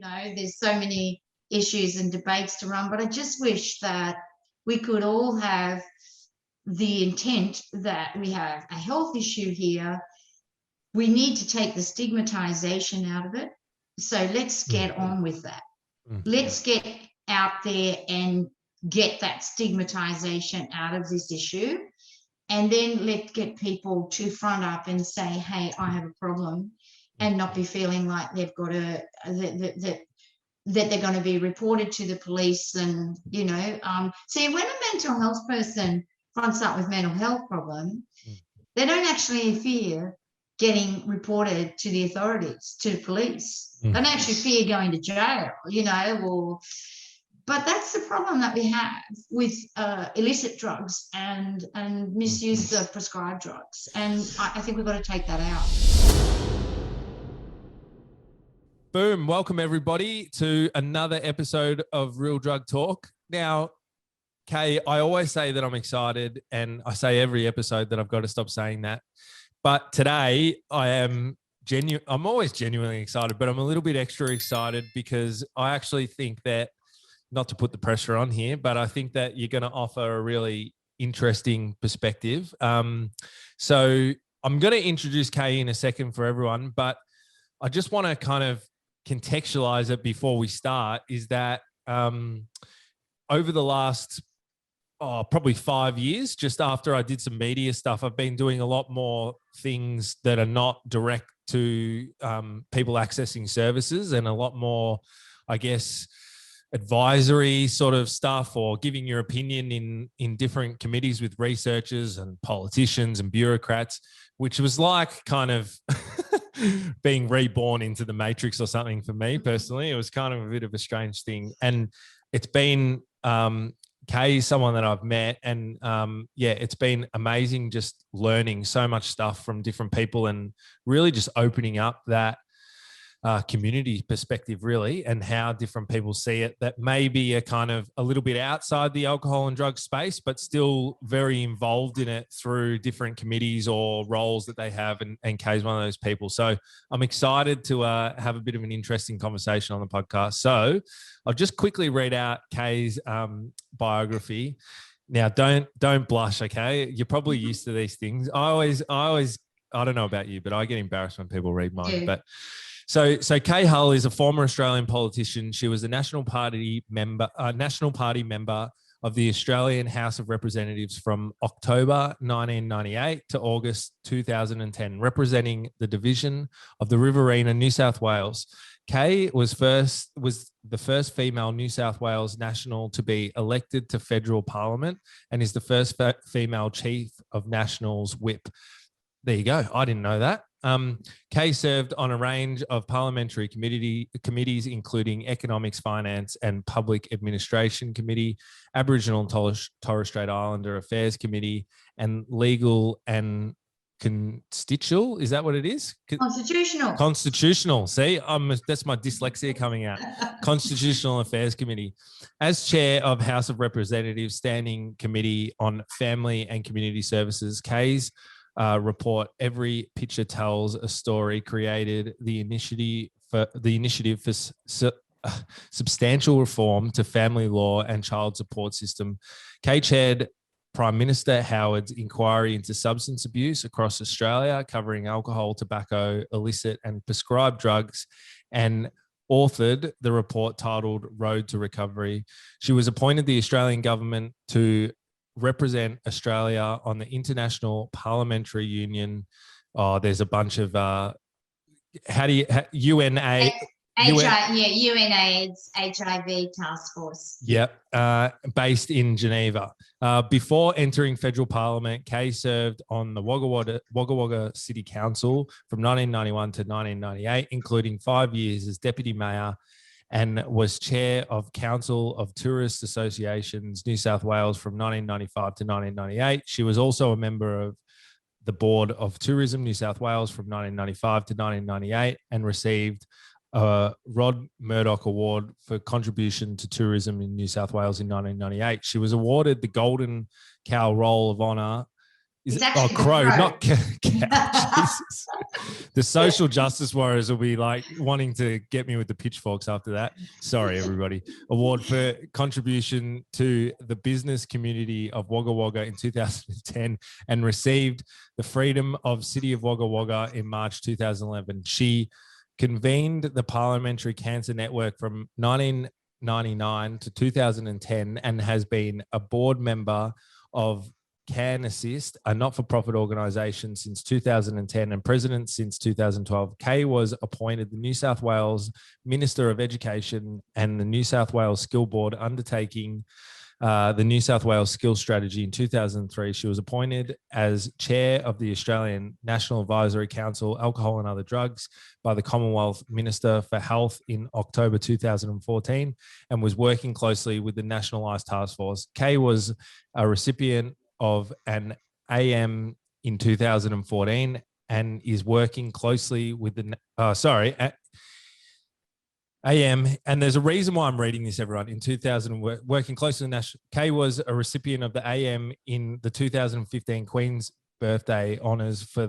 there's so many issues and debates to run, but I just wish that we could all have the intent that we have a health issue here. We need to take the stigmatization out of it. So let's get on with that. Let's get out there and get that stigmatization out of this issue. And then let's get people to front up and say, hey, I have a problem, and not be feeling like they've got that they're going to be reported to the police. And, see, when a mental health person fronts up with mental health problem, they don't actually fear getting reported to the authorities, to the police. They don't actually fear going to jail, but that's the problem that we have with illicit drugs and misuse of prescribed drugs. And I think we've got to take that out. Boom. Welcome, everybody, to another episode of Real Drug Talk. Now, Kay, I always say that I'm excited, and I say every episode that I've got to stop saying that. But today I'm always genuinely excited, but I'm a little bit extra excited because I actually think that, not to put the pressure on here, but I think that you're going to offer a really interesting perspective. So I'm going to introduce Kay in a second for everyone, but I just want to kind of contextualize it before we start, is that over the last probably 5 years, just after I did some media stuff, I've been doing a lot more things that are not direct to people accessing services, and a lot more, I guess, advisory sort of stuff, or giving your opinion in different committees with researchers and politicians and bureaucrats, which was like kind of being reborn into the Matrix or something for me personally. It was kind of a bit of a strange thing. And it's been, Kay is someone that I've met, and it's been amazing just learning so much stuff from different people, and really just opening up that community perspective, really, and how different people see it, that maybe are kind of a little bit outside the alcohol and drug space, but still very involved in it through different committees or roles that they have. And Kay's one of those people. So I'm excited to have a bit of an interesting conversation on the podcast. So I'll just quickly read out Kay's biography. Now, don't blush, okay? You're probably used to these things. I don't know about you, but I get embarrassed when people read mine. Yeah. But So Kay Hull is a former Australian politician. She was a National Party member of the Australian House of Representatives from October 1998 to August 2010, representing the division of the Riverina, New South Wales. Kay was the first female New South Wales national to be elected to federal parliament, and is the first female chief of Nationals whip. There you go. I didn't know that. Kay served on a range of parliamentary committees, including Economics, Finance and Public Administration Committee, Aboriginal and Torres Strait Islander Affairs Committee, and Legal and Constitutional. Is that what it is? Constitutional. See, that's my dyslexia coming out. Constitutional Affairs Committee. As chair of House of Representatives Standing Committee on Family and Community Services, Kay's report "Every Picture Tells a Story" created the initiative for substantial reform to family law and child support system. Kay chaired Prime Minister Howard's inquiry into substance abuse across Australia, covering alcohol, tobacco, illicit and prescribed drugs, and authored the report titled Road to Recovery. She was appointed the Australian government to represent Australia on the International Parliamentary Union. There's a bunch of UNAIDS HIV task force. Yep, based in Geneva. Before entering federal parliament, Kay served on the Wagga Wagga City Council from 1991 to 1998, including 5 years as deputy mayor, and was chair of Council of Tourist Associations New South Wales from 1995 to 1998. She was also a member of the Board of Tourism New South Wales from 1995 to 1998, and received a Rod Murdoch Award for contribution to tourism in New South Wales in 1998. She was awarded the Golden Cow Roll of Honour Is It's it? actually Oh, crow, the crow. not cow. Jesus. The social justice warriors will be like wanting to get me with the pitchforks after that. Sorry, everybody. Award for contribution to the business community of Wagga Wagga in 2010 and received the Freedom of City of Wagga Wagga in March 2011. She convened the Parliamentary Cancer Network from 1999 to 2010 and has been a board member of Can Assist, a not-for-profit organisation, since 2010 and president since 2012. Kay was appointed the New South Wales Minister of Education and the New South Wales Skill Board, undertaking the New South Wales Skills Strategy in 2003. She was appointed as chair of the Australian National Advisory Council, Alcohol and Other Drugs, by the Commonwealth Minister for Health in October 2014 and was working closely with the National Ice Task Force. Kay was a recipient of an AM in 2014 and is working closely with the AM, and there's a reason why I'm reading this, everyone. In 2000, working closely with National, Kay was a recipient of the AM in the 2015 Queen's Birthday Honours for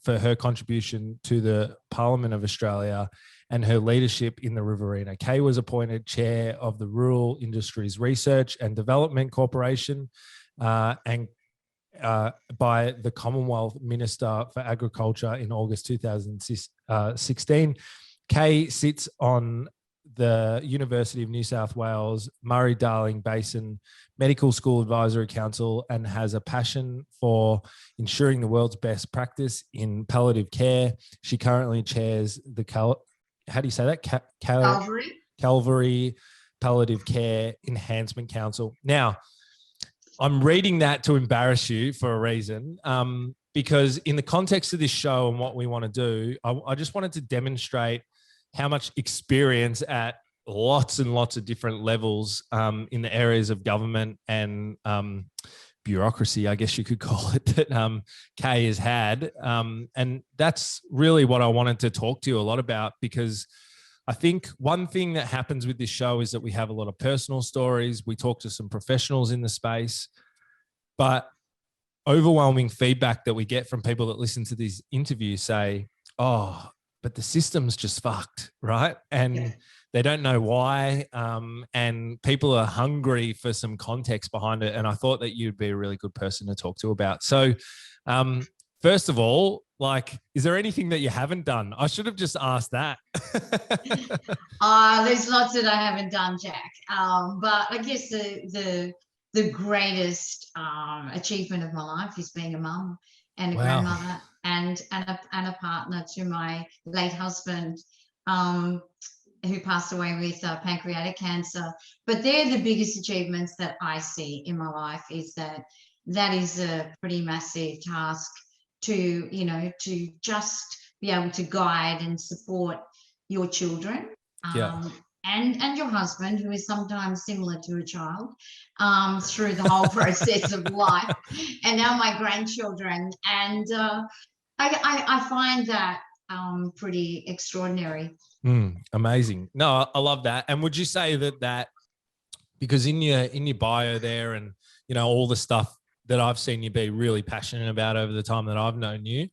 her contribution to the Parliament of Australia and her leadership in the Riverina. Kay was appointed chair of the Rural Industries Research and Development Corporation and by the Commonwealth Minister for Agriculture in August 2016. Kay sits on the University of New South Wales Murray-Darling Basin Medical School Advisory Council and has a passion for ensuring the world's best practice in palliative care. She currently chairs the Calvary Palliative Care Enhancement Council. Now, I'm reading that to embarrass you for a reason, because in the context of this show and what we want to do, I just wanted to demonstrate how much experience at lots and lots of different levels in the areas of government and bureaucracy, I guess you could call it, that Kay has had. And that's really what I wanted to talk to you a lot about, because I think one thing that happens with this show is that we have a lot of personal stories. We talk to some professionals in the space, but overwhelming feedback that we get from people that listen to these interviews say, oh, but the system's just fucked, right? And they don't know why. And people are hungry for some context behind it. And I thought that you'd be a really good person to talk to about. So first of all, like, is there anything that you haven't done? I should have just asked that. There's lots that I haven't done, Jack. But I guess the greatest achievement of my life is being a mum and a grandmother and a partner to my late husband, who passed away with pancreatic cancer. But they're the biggest achievements that I see in my life, is that is a pretty massive task to just be able to guide and support your children. And your husband, who is sometimes similar to a child, through the whole process of life, and now my grandchildren. And I find that pretty extraordinary. Amazing. No, I love that. And would you say that because in your bio there, and all the stuff that I've seen you be really passionate about over the time that I've known you,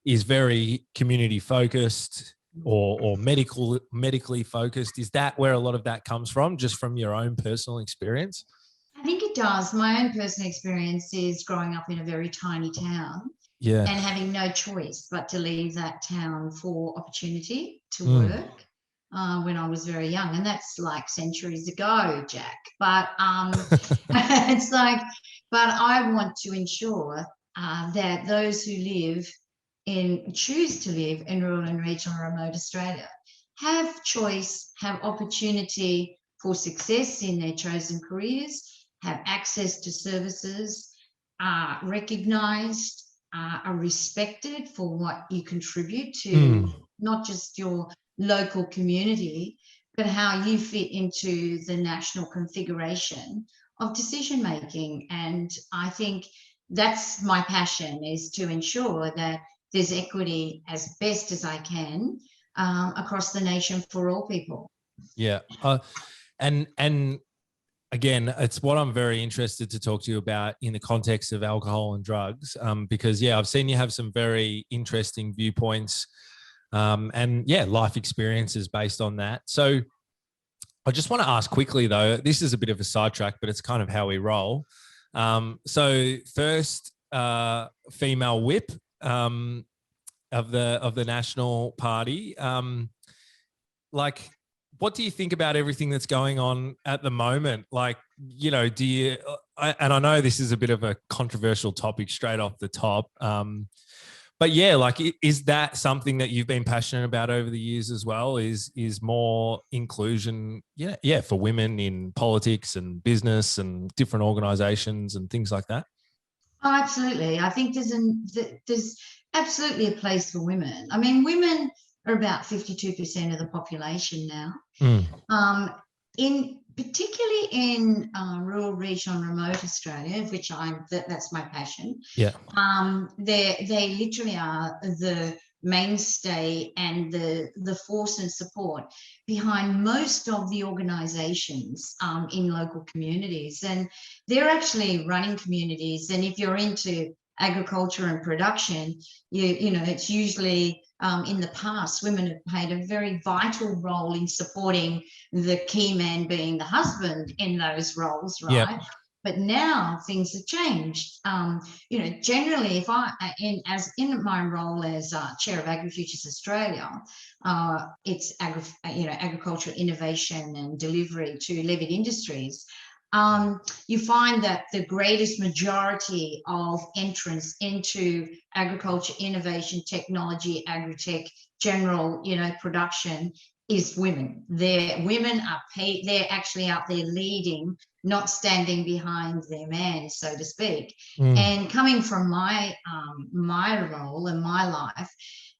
is very community focused or medically focused? Is that where a lot of that comes from, just from your own personal experience? I think it does. My own personal experience is growing up in a very tiny town, and having no choice but to leave that town for opportunity to work when I was very young. And that's like centuries ago, Jack. But it's like, but I want to ensure that those who choose to live in rural and regional remote Australia have choice, have opportunity for success in their chosen careers, have access to services, are recognised, are respected for what you contribute to not just your local community, but how you fit into the national configuration of decision making. And I think that's my passion, is to ensure that there's equity as best as I can across the nation for all people. Yeah. And again, it's what I'm very interested to talk to you about in the context of alcohol and drugs, because, yeah, I've seen you have some very interesting viewpoints and, yeah, life experiences based on that. So I just want to ask quickly, though, this is a bit of a sidetrack, but it's kind of how we roll. So first, female whip of the National Party. Like, what do you think about everything that's going on at the moment? Like, you know, do you, and I know this is a bit of a controversial topic straight off the top, but yeah, like, is that something that you've been passionate about over the years as well? Is more inclusion, yeah, for women in politics and business and different organisations and things like that? Oh, absolutely. I think there's absolutely a place for women. I mean, women are about 52% of the population now. In particularly in rural, regional, and remote Australia, which that's my passion. Yeah. They literally are the mainstay and the force and support behind most of the organisations in local communities, and they're actually running communities. And if you're into agriculture and production, you know it's usually in the past, women have played a very vital role in supporting the key man being the husband in those roles, right? Yep. But now things have changed. You know, generally, if in my role as chair of AgriFutures Australia, it's agricultural innovation and delivery to levied industries. You find that the greatest majority of entrants into agriculture, innovation, technology, agri-tech, general, production is women. Women are paid, they're actually out there leading, not standing behind their man, so to speak. And coming from my role and my life,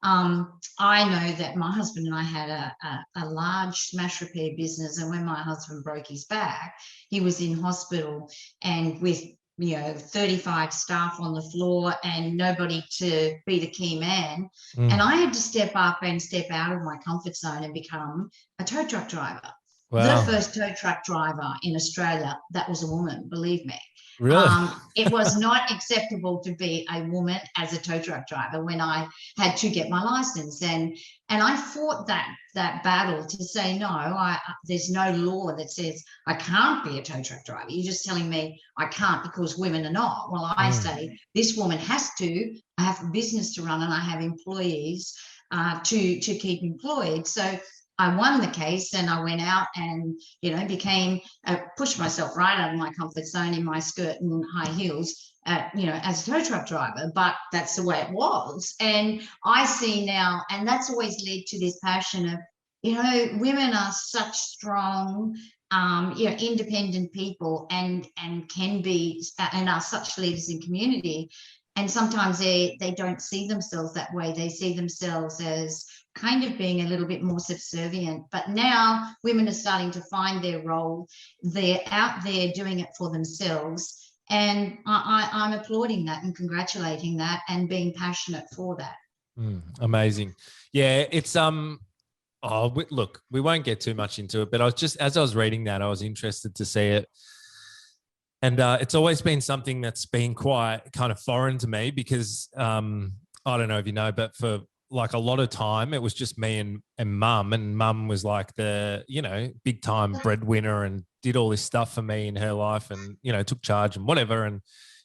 I know that my husband and I had a large smash repair business, and when my husband broke his back, he was in hospital and with 35 staff on the floor and nobody to be the key man. And I had to step up and step out of my comfort zone and become a tow truck driver. Wow. The first tow truck driver in Australia that was a woman, believe me. Really? It was not acceptable to be a woman as a tow truck driver when I had to get my license, and I fought that battle to say no. There's no law that says I can't be a tow truck driver. You're just telling me I can't because women are not. Well, I say this woman has to. I have a business to run and I have employees to keep employed. So I won the case, and I went out and, pushed myself right out of my comfort zone in my skirt and high heels, as a tow truck driver. But that's the way it was. And I see now, and that's always led to this passion of, women are such strong, independent people and can be and are such leaders in community. And sometimes they don't see themselves that way. They see themselves as kind of being a little bit more subservient. But now women are starting to find their role. They're out there doing it for themselves. And I'm applauding that and congratulating that and being passionate for that. Amazing. Yeah, it's look, we won't get too much into it, but as I was reading that, I was interested to see it. And it's always been something that's been quite kind of foreign to me because I don't know if you know, but for like a lot of time, it was just me and mum, and mum was like the, big time breadwinner and did all this stuff for me in her life and, took charge and whatever. And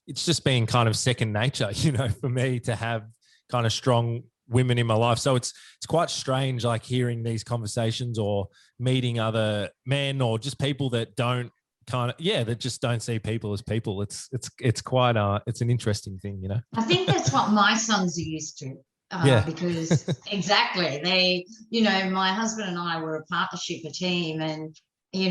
it's just been kind of second nature, for me to have kind of strong women in my life. So it's quite strange, like hearing these conversations or meeting other men or just people that don't that just don't see people as people. It's quite it's an interesting thing, I think that's what my sons are used to. Because exactly, they, my husband and I were a partnership, a team, and he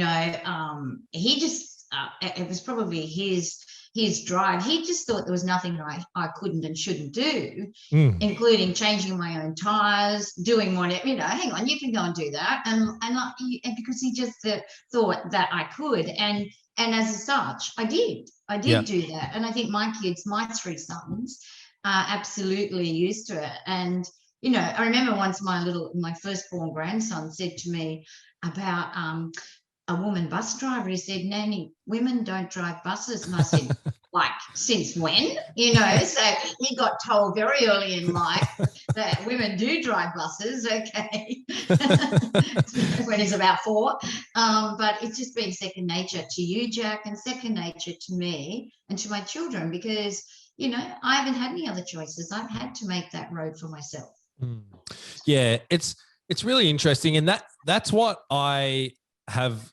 just it was probably his drive. He just thought there was nothing I couldn't and shouldn't do, including changing my own tires, doing whatever. Hang on, you can go and do that, and because he just thought that I could, and as such, I did do that, and I think my kids, my 3 sons, are absolutely used to it. And I remember once my firstborn grandson said to me about a woman bus driver. He said, Nanny, women don't drive buses. And I said, like, since when? You know, so he got told very early in life that women do drive buses, okay, when he's about 4. But it's just been second nature to you, Jack, and second nature to me and to my children, because, you know, I haven't had any other choices. I've had to make that road for myself. Yeah, it's really interesting. And that's what I have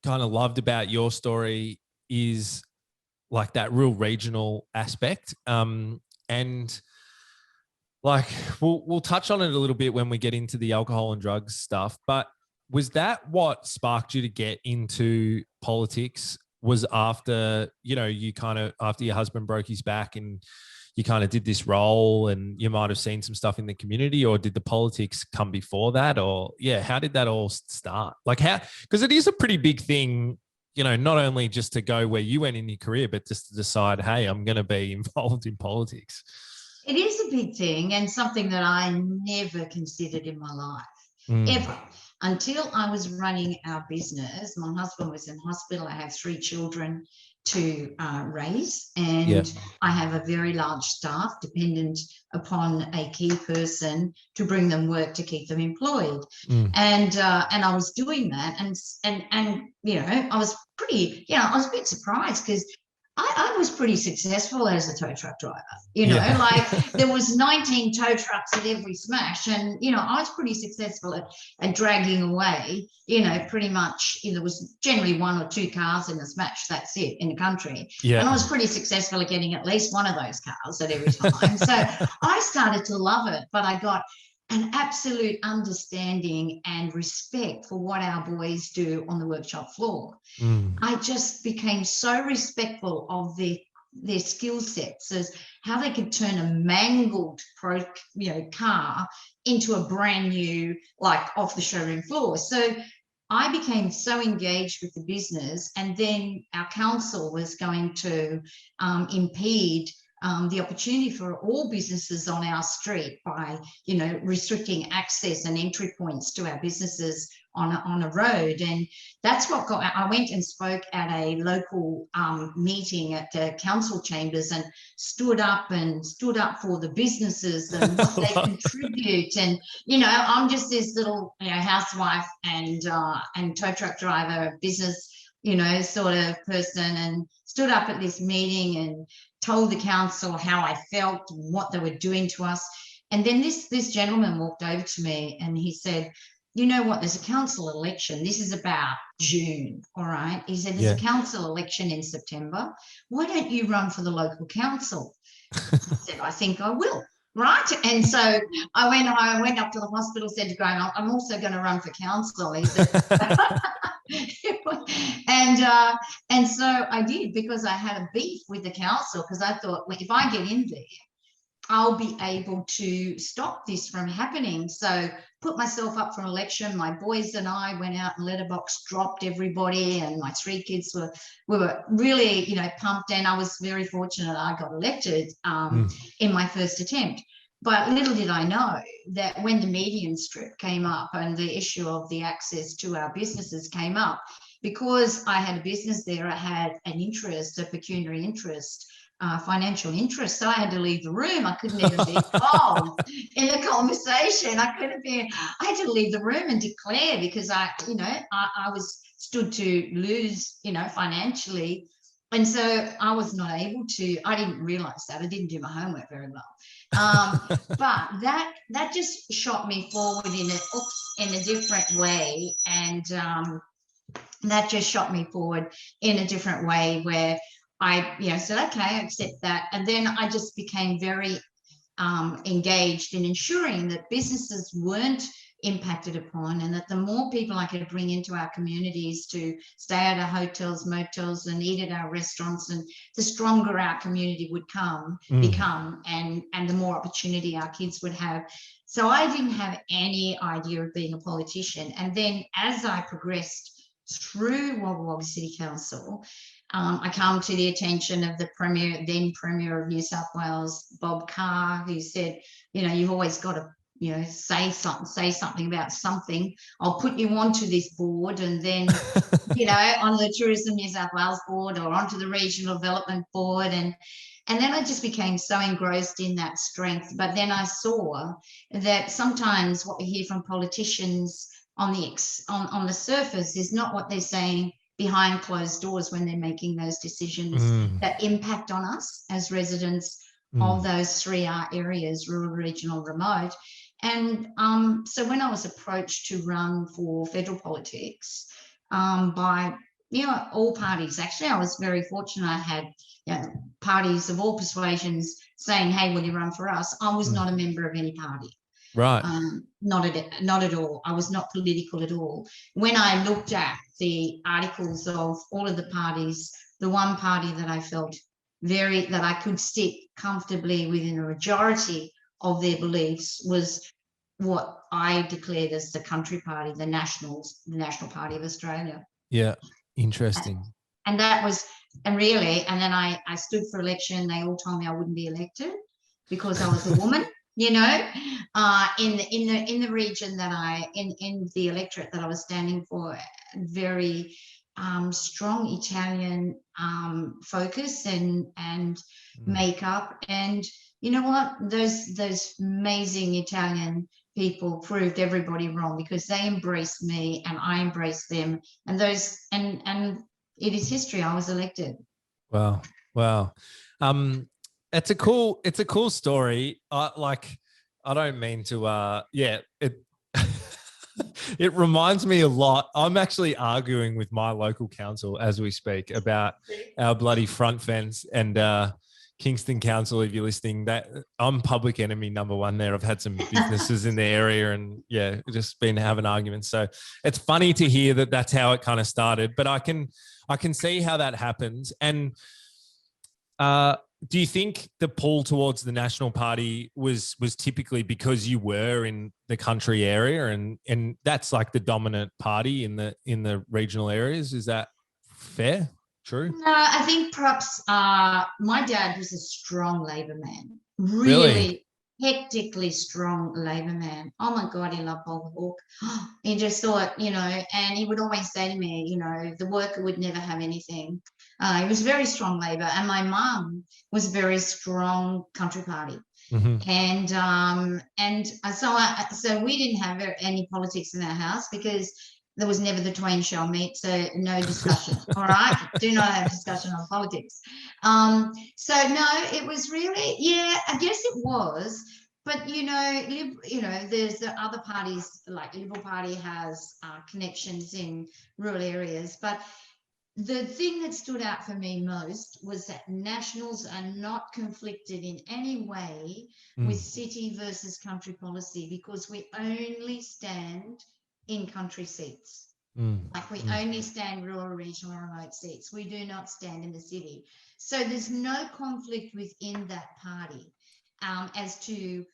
kind of loved about your story, is like that real regional aspect. And like we'll touch on it a little bit when we get into the alcohol and drugs stuff, but was that what sparked you to get into politics? Was after, you know, you kind of, after your husband broke his back and you kind of did this role and you might have seen some stuff in the community, or did the politics come before that? Or yeah, how did that all start? Like how, because it is a pretty big thing, you know, not only just to go where you went in your career, but just to decide, hey, I'm going to be involved in politics. It is a big thing, and something that I never considered in my life, ever, until I was running our business. My husband was in hospital. I have 3 children to raise, and I have a very large staff dependent upon a key person to bring them work to keep them employed. And I was doing that, and you know, I was pretty, you know, I was a bit surprised because I was pretty successful as a tow truck driver, you know, like there was 19 tow trucks at every smash, and, you know, I was pretty successful at dragging away, you know, pretty much, you know, there was generally 1 or 2 cars in a smash, that's it, in the country. And I was pretty successful at getting at least one of those cars at every time. So I started to love it, but I got an absolute understanding and respect for what our boys do on the workshop floor. I just became so respectful of their skill sets, as how they could turn a mangled car into a brand new, like off the showroom floor. So I became so engaged with the business, and then our council was going to impede the opportunity for all businesses on our street by, you know, restricting access and entry points to our businesses on a road. And that's what I went and spoke at a local meeting at the council chambers and stood up for the businesses and what they contribute. And, you know, I'm just this little, you know, housewife and tow truck driver, business, you know, sort of person, and stood up at this meeting and told the council how I felt and what they were doing to us. And then this gentleman walked over to me and he said, you know what, there's a council election. This is about June, all right? He said, there's a council election in September. Why don't you run for the local council? I said, I think I will. Right. And so I went up to the hospital, said to Graham, I'm also going to run for council. He said, and so I did, because I had a beef with the council, because I thought, well, if I get in there, I'll be able to stop this from happening. So put myself up for an election. My boys and I went out and letterbox dropped everybody, and my 3 kids were really, you know, pumped. And I was very fortunate I got elected in my first attempt. But little did I know that when the median strip came up and the issue of the access to our businesses came up, because I had a business there, I had an interest, a pecuniary interest, financial interest. So I had to leave the room. I couldn't even be involved in the conversation. I had to leave the room and declare, because I was stood to lose, you know, financially. And so I was not able to, I didn't realize that. I didn't do my homework very well. But that just shot me forward in a different way. And that just shot me forward in a different way, where I, you know, said, okay, I accept that. And then I just became very engaged in ensuring that businesses weren't impacted upon, and that the more people I could bring into our communities to stay at our hotels, motels, and eat at our restaurants, and the stronger our community would become, and the more opportunity our kids would have. So I didn't have any idea of being a politician. And then as I progressed through Wagga Wagga City Council, I come to the attention of the then Premier of New South Wales, Bob Carr, who said, you know, you've always got to, say something about something, I'll put you onto this board, and then, on the Tourism New South Wales board or onto the Regional Development Board. And then I just became so engrossed in that strength. But then I saw that sometimes what we hear from politicians on the surface is not what they're saying behind closed doors when they're making those decisions that impact on us as residents of those 3 areas: rural, regional, remote. And so when I was approached to run for federal politics by all parties, actually, I was very fortunate. I had parties of all persuasions saying, "Hey, will you run for us?" I was not a member of any party. Right. Not at all. I was not political at all. When I looked at the articles of all of the parties, the one party that I felt that I could sit comfortably within a majority of their beliefs was what I declared as the Country Party, the National Party of Australia. Yeah, interesting. And that was, and then I stood for election. They all told me I wouldn't be elected because I was a woman. In the region that in the electorate that I was standing for, very strong Italian focus and makeup. And you know what? Those amazing Italian people proved everybody wrong, because they embraced me and I embraced them. And it is history. I was elected. Wow. It's a cool story. I don't mean to, it it reminds me a lot. I'm actually arguing with my local council as we speak about our bloody front fence, and Kingston Council, if you're listening, that I'm public enemy number 1 there. I've had some businesses in the area and just been having arguments. So it's funny to hear that that's how it kind of started, but I can see how that happens. And do you think the pull towards the National Party was typically because you were in the country area and that's like the dominant party in the regional areas? Is that fair? True? No, I think perhaps my dad was a strong Labor man. Really? Hectically strong Labor man. Oh my God, he loved Bob Hawke. He just thought, and he would always say to me, the worker would never have anything. He was very strong Labor, and my mum was very strong Country Party. And so we didn't have any politics in our house because there was never the twain shall meet, so no discussion. All right, do not have discussion on politics. So no, it was really, I guess it was. But there's the other parties, like Liberal Party has connections in rural areas. But the thing that stood out for me most was that Nationals are not conflicted in any way with city versus country policy, because we only stand in country seats. Like we only stand rural, regional, remote seats. We do not stand in the city. So there's no conflict within that party as to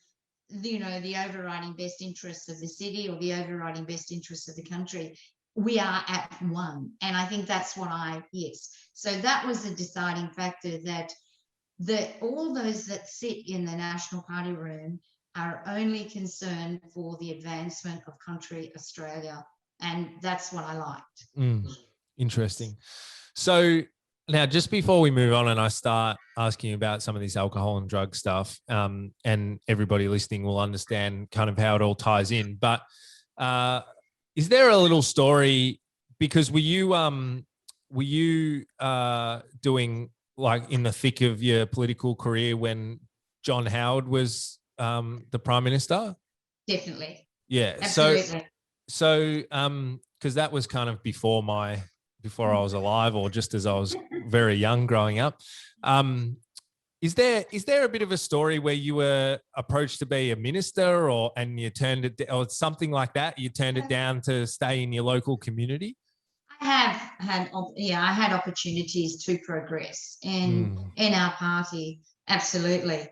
the overriding best interests of the city or the overriding best interests of the country. We are at one. And I think that's what so that was the deciding factor, that all those that sit in the National Party room are only concerned for the advancement of country Australia. And that's what I liked. Interesting. So now, just before we move on and I start asking about some of this alcohol and drug stuff, and everybody listening will understand kind of how it all ties in. But is there a little story, because were you doing like in the thick of your political career when John Howard was the Prime Minister? Definitely. Yeah. Absolutely. So because that was kind of before I was alive, or just as I was very young growing up. Is there a bit of a story where you were approached to be a minister, and you turned it, or something like that? You turned it down to stay in your local community? I had opportunities to progress in our party, absolutely.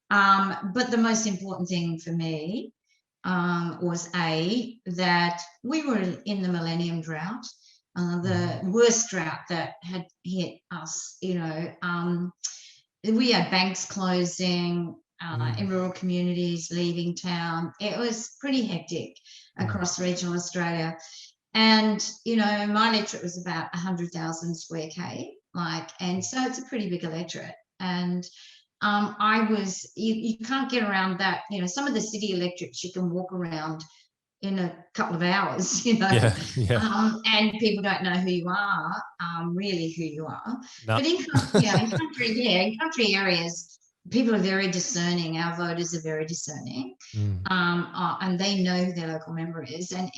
But the most important thing for me was that we were in the Millennium Drought, the worst drought that had hit us. We had banks closing, in rural communities, leaving town. It was pretty hectic across regional Australia. And, you know, my electorate was about 100,000 square K, and so it's a pretty big electorate. And you can't get around that. You know, some of the city electorates you can walk around in a couple of hours, you know, and people don't know who you are, really who you are. No. But in country areas, people are very discerning. Our voters are very discerning, and they know who their local member is. And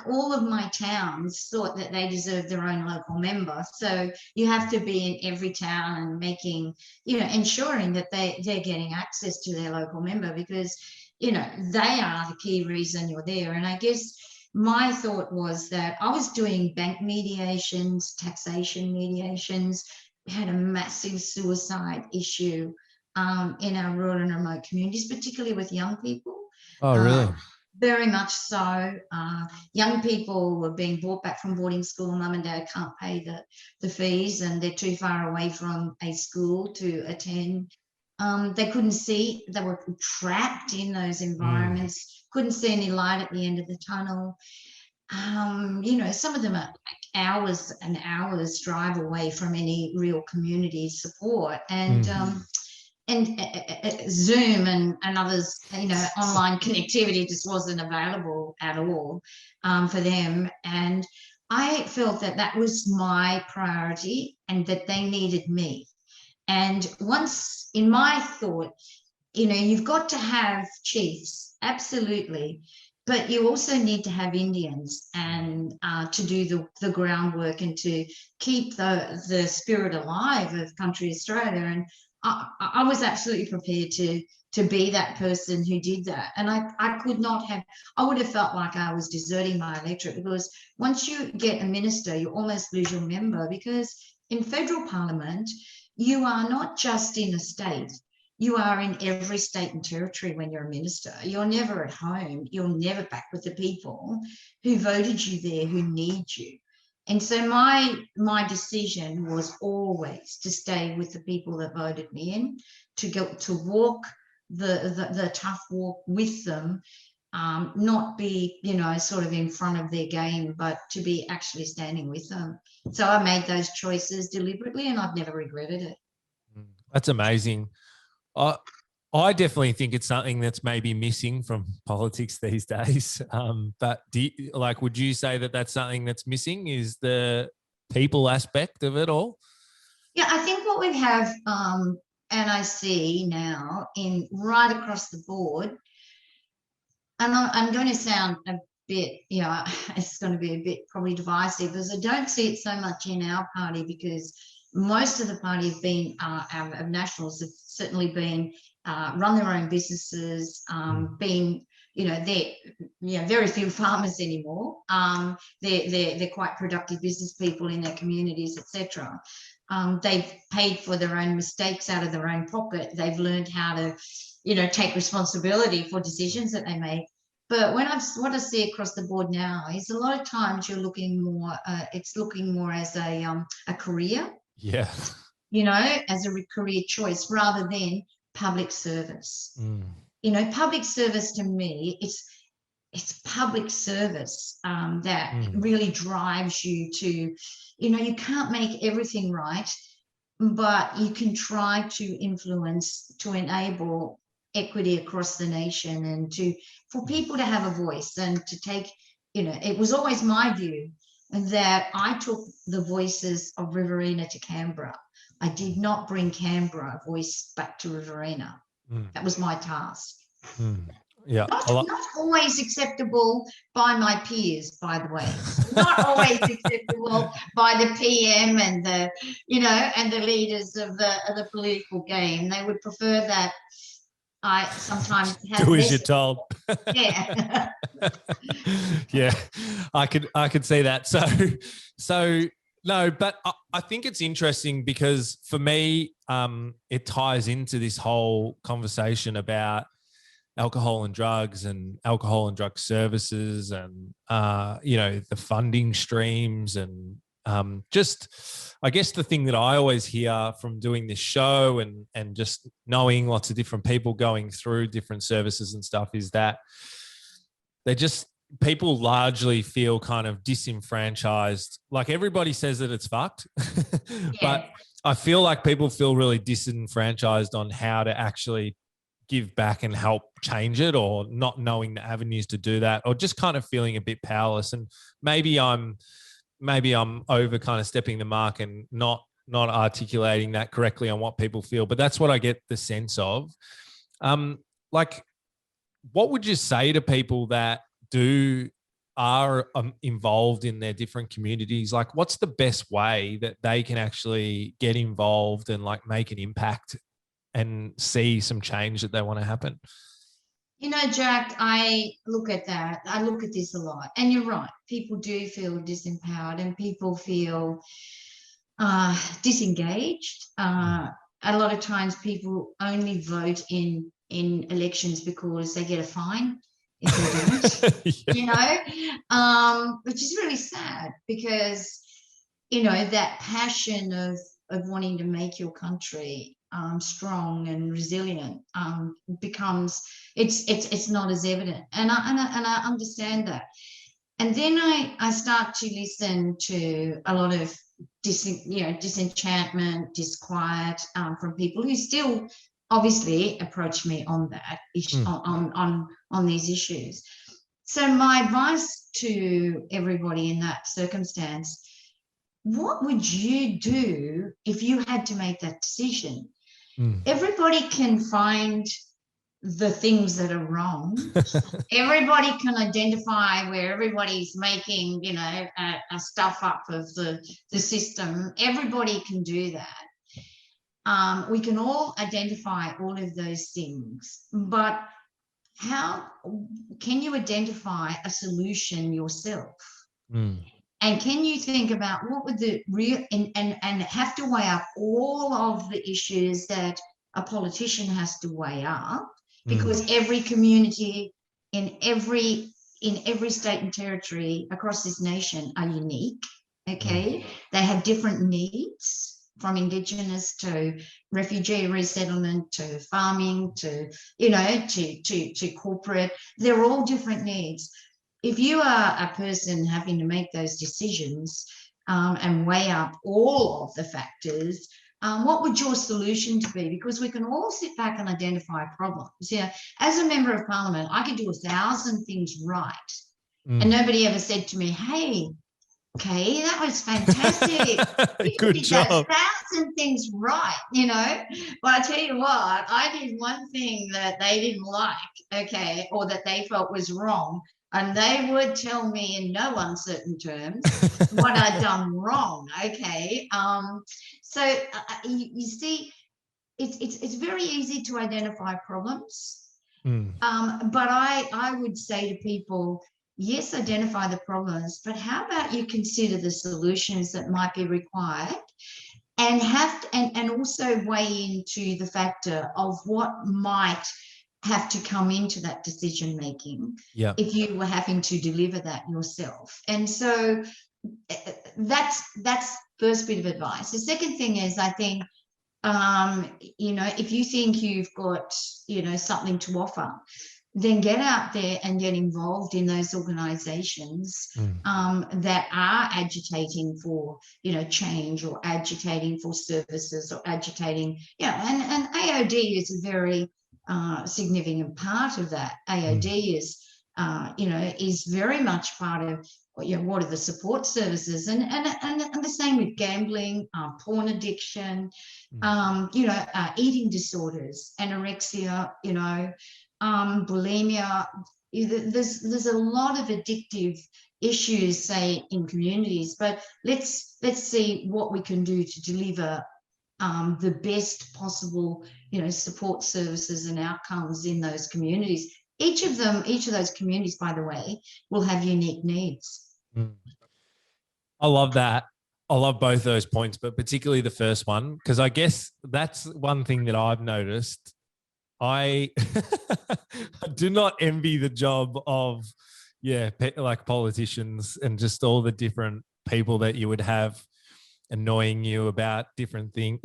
all of my towns thought that they deserved their own local member. So you have to be in every town and making, you know, ensuring that they're getting access to their local member, because, you know, they are the key reason you're there. And I guess my thought was that I was doing bank mediations, taxation mediations. We had a massive suicide issue in our rural and remote communities, particularly with young people. Oh, really? Very much so. Young people were being brought back from boarding school. Mum and dad can't pay the fees, and they're too far away from a school to attend. They couldn't see. They were trapped in those environments, couldn't see any light at the end of the tunnel. You know, some of them are like hours and hours drive away from any real community support. And Zoom and others, you know, online connectivity just wasn't available at all for them. And I felt that that was my priority and that they needed me. And once, in my thought, you know, you've got to have chiefs, absolutely, but you also need to have Indians and to do the groundwork and to keep the spirit alive of country Australia. And I was absolutely prepared to be that person who did that. And I would have felt like I was deserting my electorate, because once you get a minister, you almost lose your member, because in federal parliament, you are not just in a state. You are in every state and territory when you're a minister. You're never at home. You're never back with the people who voted you there, who need you. And so my decision was always to stay with the people that voted me in, to walk the tough walk with them, not be, you know, sort of in front of their game, but to be actually standing with them. So I made those choices deliberately, and I've never regretted it. That's amazing. I definitely think it's something that's maybe missing from politics these days. But would you say that that's something that's missing, is the people aspect of it all? Yeah, I think what we have, and I see now right across the board, and I'm going to sound a bit, you know, it's going to be a bit probably divisive, because I don't see it so much in our party, because most of the party have been, of Nationals have certainly been, run their own businesses, been, you know, very few farmers anymore. They're quite productive business people in their communities, etc. They've paid for their own mistakes out of their own pocket. They've learned how to, you know, take responsibility for decisions that they make. But what I see across the board now is a lot of times you're looking more, it's looking more as a career. Yeah. You know, as a career choice rather than public service. You know, public service to me, it's public service that really drives you to, you know, you can't make everything right, but you can try to influence, to enable equity across the nation, and for people to have a voice, and to take, you know, it was always my view that I took the voices of Riverina to Canberra. I did not bring Canberra voice back to Riverina. That was my task. Yeah, not always acceptable by my peers, by the way. Not always acceptable by the PM and the, you know, and the leaders of the political game. They would prefer that I sometimes have do as you're told. Yeah. Yeah, I could see that. So no, but I think it's interesting, because for me, it ties into this whole conversation about alcohol and drugs and alcohol and drug services, and you know, the funding streams, and Just, I guess the thing that I always hear from doing this show and just knowing lots of different people going through different services and stuff is that people largely feel kind of disenfranchised. Like everybody says that it's fucked, but I feel like people feel really disenfranchised on how to actually give back and help change it, or not knowing the avenues to do that, or just kind of feeling a bit powerless. And maybe I'm over kind of stepping the mark and not articulating that correctly on what people feel, but that's what I get the sense of. Like, what would you say to people that are involved in their different communities? Like, what's the best way that they can actually get involved and like make an impact and see some change that they want to happen? You know, Jack, I look at that. I look at this a lot. And you're right. People do feel disempowered and people feel disengaged. A lot of times people only vote in elections because they get a fine if they don't, you know, which is really sad because, you know, that passion of wanting to make your country strong and resilient becomes, it's not as evident. And I understand that. And then I start to listen to a lot of disenchantment, disquiet from people who still obviously approach me on that issue, on these issues. So my advice to everybody in that circumstance: what would you do if you had to make that decision? Everybody can find the things that are wrong. Everybody can identify where everybody's making, you know, a stuff up of the system. Everybody can do that. We can all identify all of those things, but how can you identify a solution yourself? And can you think about what would the real, and have to weigh up all of the issues that a politician has to weigh up, because every community in every state and territory across this nation are unique. Okay, they have different needs, from Indigenous to refugee resettlement to farming to, you know, to corporate. They're all different needs. If you are a person having to make those decisions and weigh up all of the factors, what would your solution to be? Because we can all sit back and identify problems. Yeah, as a member of parliament, I could do 1,000 things right, and nobody ever said to me, "Hey, okay, that was fantastic. Good job. 1,000 things right, you know." But I tell you what, I did one thing that they didn't like, okay, or that they felt was wrong, and they would tell me in no uncertain terms what I'd done wrong. Okay, so you see, it's very easy to identify problems, but I would say to people, yes, identify the problems, but how about you consider the solutions that might be required, and and also weigh into the factor of what might have to come into that decision making if you were having to deliver that yourself. And so that's first bit of advice. The second thing is, I think, you know, if you think you've got, you know, something to offer, then get out there and get involved in those organizations that are agitating for, you know, change, or agitating for services, or agitating, and AOD is a very significant part of that. AOD is, you know, is very much part of, you know, what are the support services, and the same with gambling, porn addiction, you know, eating disorders, anorexia, you know, bulimia. There's a lot of addictive issues, say, in communities, but let's see what we can do to deliver the best possible, you know, support services and outcomes in those communities. Each of those communities, by the way, will have unique needs. I love that. I love both those points, but particularly the first one, because I guess that's one thing that I've noticed. I do not envy the job of, like politicians and just all the different people that you would have annoying you about different things.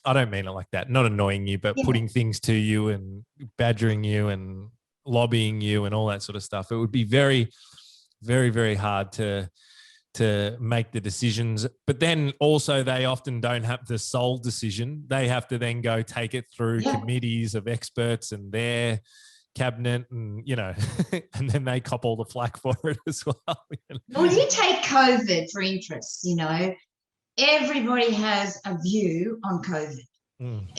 I don't mean it like that. Not annoying you, but putting things to you and badgering you and lobbying you and all that sort of stuff. It would be very, very, very hard to make the decisions. But then also they often don't have the sole decision. They have to then go take it through committees of experts and their cabinet, and and then they cop all the flack for it as well. Well, you take COVID for interest, everybody has a view on COVID.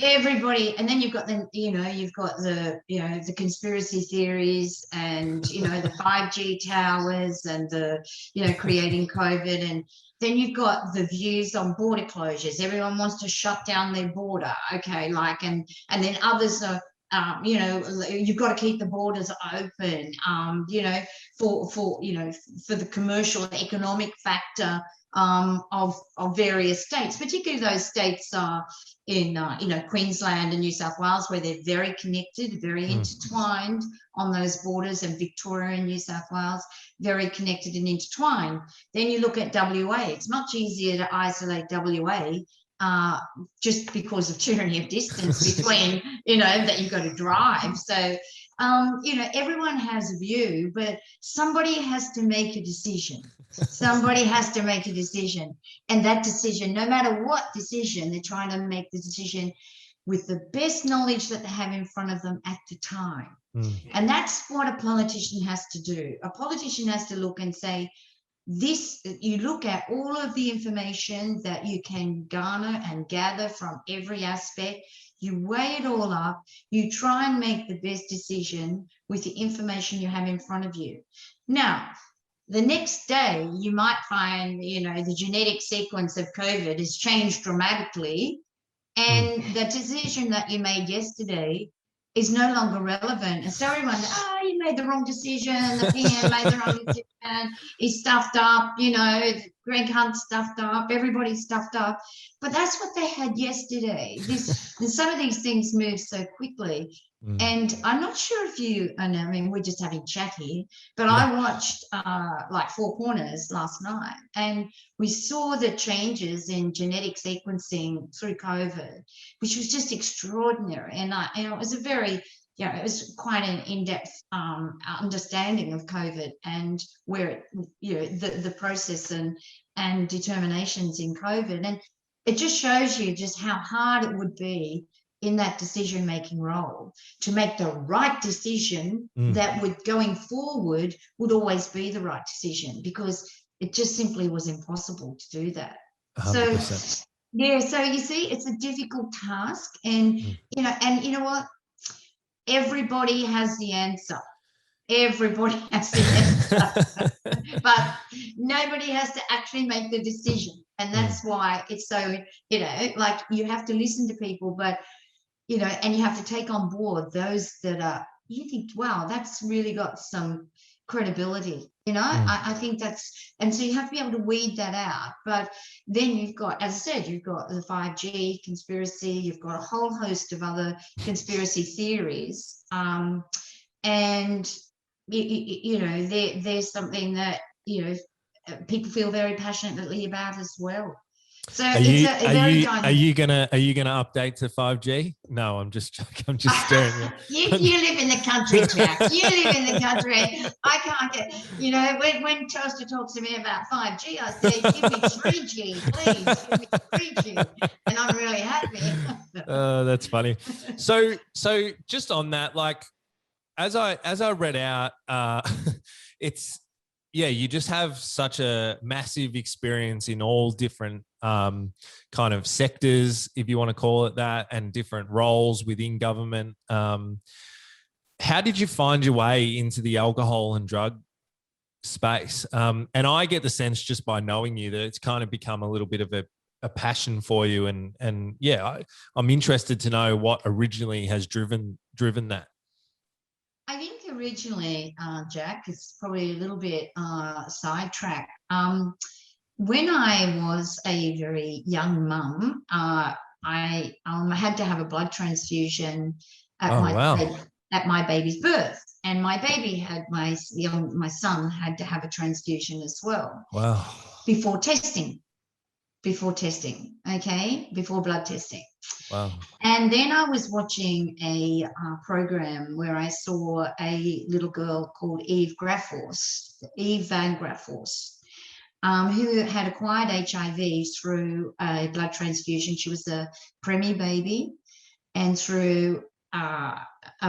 Everybody, and then you've got the conspiracy theories and the 5G towers and the creating COVID, and then you've got the views on border closures. Everyone wants to shut down their border, okay, and then others are you've got to keep the borders open, for the commercial and economic factor of various states, particularly those states in Queensland and New South Wales, where they're very connected, very intertwined on those borders, and Victoria and New South Wales, very connected and intertwined. Then you look at WA. It's much easier to isolate WA just because of tyranny of distance between, that you've got to drive. So, everyone has a view, but somebody has to make a decision. Somebody has to make a decision. And that decision, no matter what decision, they're trying to make the decision with the best knowledge that they have in front of them at the time. And that's what a politician has to do. A politician has to look and say, you look at all of the information that you can garner and gather from every aspect, you weigh it all up, you try and make the best decision with the information you have in front of you. Now, the next day, you might find, the genetic sequence of COVID has changed dramatically, and the decision that you made yesterday is no longer relevant. And so everyone, you made the wrong decision, the PM made the wrong decision, he's stuffed up, Greg Hunt stuffed up, everybody's stuffed up. But that's what they had yesterday. Some of these things move so quickly. And I'm not sure if we're just having chat here, but I watched Four Corners last night, and we saw the changes in genetic sequencing through COVID, which was just extraordinary. And it was a very, it was quite an in-depth understanding of COVID and where the process and determinations in COVID. And it just shows you just how hard it would be in that decision-making role to make the right decision that would, going forward, would always be the right decision, because it just simply was impossible to do that. 100%. So you see, it's a difficult task, and and you know what? Everybody has the answer. Everybody has the answer, but nobody has to actually make the decision, and that's why it's so you have to listen to people, but and you have to take on board those that you think, wow, that's really got some credibility. I think that's, and so you have to be able to weed that out. But then you've got, as I said, you've got the 5G conspiracy, you've got a whole host of other conspiracy theories, and there's something that people feel very passionately about as well. So are you gonna update to 5G? No, I'm just joking. I'm just staring at you. You live in the country, Jack. You live in the country. I can't get. When Toaster talks to me about 5G, I say, give me 3G, please. Give me 3G, and I'm really happy. That's funny. So just on that, as I read out, it's. Yeah, you just have such a massive experience in all different kind of sectors, if you want to call it that, and different roles within government. How did you find your way into the alcohol and drug space? And I get the sense just by knowing you that it's kind of become a little bit of a passion for you. And I'm interested to know what originally has driven that. I think originally, Jack, it's probably a little bit sidetracked. When I was a very young mum, I had to have a blood transfusion at my baby's birth, and my baby had my son had to have a transfusion as well. Wow! before testing, okay, before blood testing. Wow. And then I was watching a program where I saw a little girl called Eve Van Graffors, who had acquired HIV through a blood transfusion. She was a preemie baby, and through a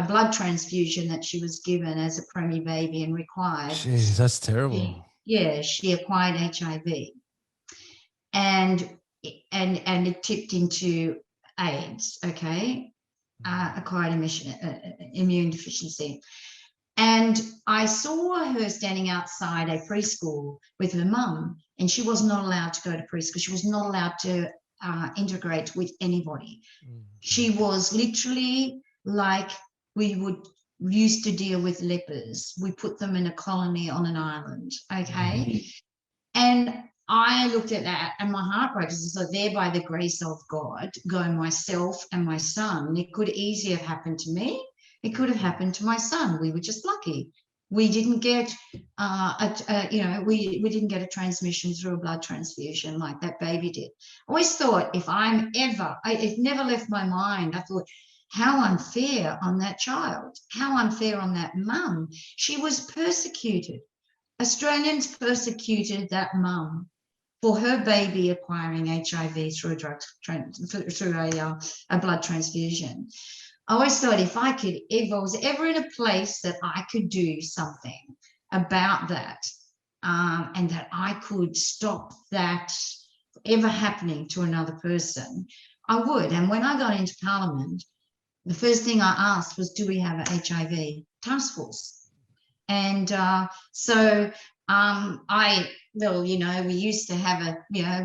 blood transfusion that she was given as a preemie baby and required. Jeez, that's terrible. She acquired HIV, and it tipped into AIDS, okay, acquired immune deficiency. And I saw her standing outside a preschool with her mum, and she was not allowed to go to preschool. She was not allowed to integrate with anybody. She was literally like we used to deal with lepers. We put them in a colony on an island, okay? And I looked at that and my heart broke. So there, by the grace of God, go myself and my son. It could easily have happened to me. It could have happened to my son. We were just lucky. We didn't get, we didn't get a transmission through a blood transfusion like that baby did. I always thought, if I'm ever, it never left my mind. I thought, how unfair on that child, how unfair on that mum. She was persecuted. Australians persecuted that mum for her baby acquiring HIV through a blood transfusion. I always thought, if I was ever in a place that I could do something about that, and that I could stop that ever happening to another person, I would. And when I got into Parliament, the first thing I asked was, do we have an HIV task force? And we used to have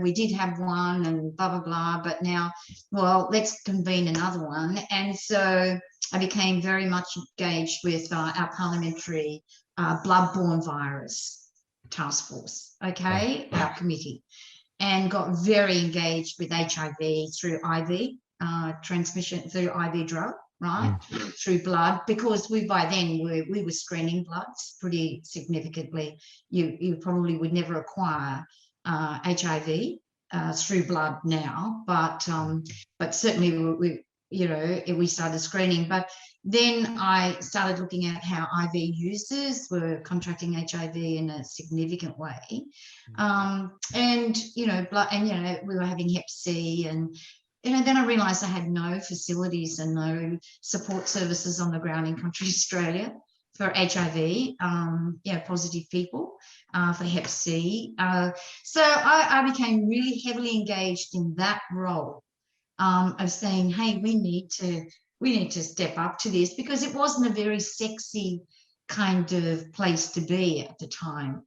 we did have one and blah, blah, blah, but now, well, let's convene another one. And so I became very much engaged with our parliamentary bloodborne virus task force, okay, our committee, and got very engaged with HIV through IV transmission, through IV drug, right, through blood, because by then we were screening bloods pretty significantly. You probably would never acquire HIV through blood now, but certainly we started screening. But then I started looking at how IV users were contracting HIV in a significant way, blood, and we were having Hep C, and then I realised I had no facilities and no support services on the ground in country Australia for HIV, positive people, for Hep C. So I became really heavily engaged in that role of saying, hey, we need to step up to this, because it wasn't a very sexy kind of place to be at the time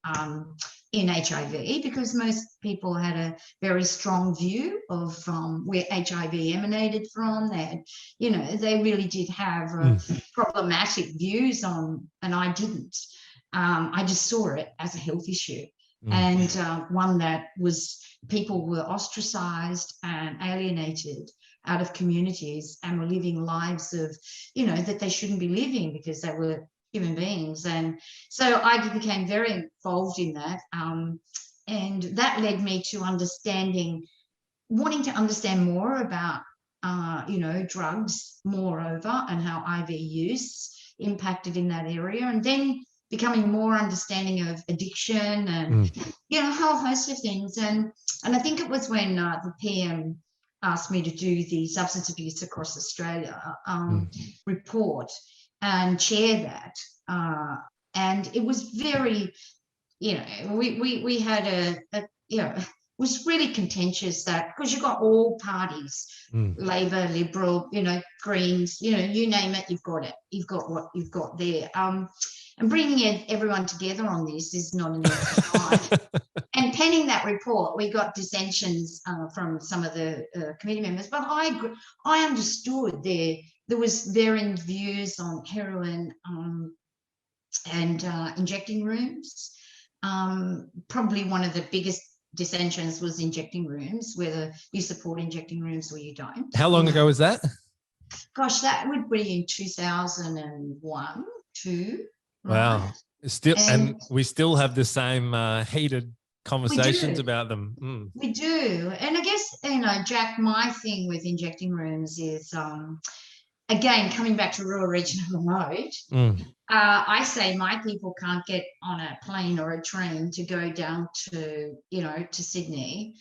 in HIV, because most people had a very strong view of where HIV emanated from. They had, they really did have problematic views on, and I didn't. I just saw it as a health issue, and one that people were ostracized and alienated out of communities and were living lives of, that they shouldn't be living because they were human beings. And so I became very involved in that, and that led me to wanting to understand more about drugs moreover, and how IV use impacted in that area, and then becoming more understanding of addiction and a whole host of things. And I think it was when the PM asked me to do the Substance Abuse Across Australia report and chair that, and it was very, we had it was really contentious, that because you've got all parties, Labor, Liberal, Greens, you name it, you've got it. You've got what you've got there. And bringing everyone together on this is not an easy time. And penning that report, we got dissensions from some of the committee members, but I understood there was varying views on heroin and injecting rooms. Probably one of the biggest dissensions was injecting rooms, whether you support injecting rooms or you don't. How long ago was that? Gosh, that would be in 2001, 2. Wow. Right? And we still have the same heated conversations about them. We do. And I guess, Jack, my thing with injecting rooms is, again, coming back to rural, regional, remote, I say my people can't get on a plane or a train to go down to, to Sydney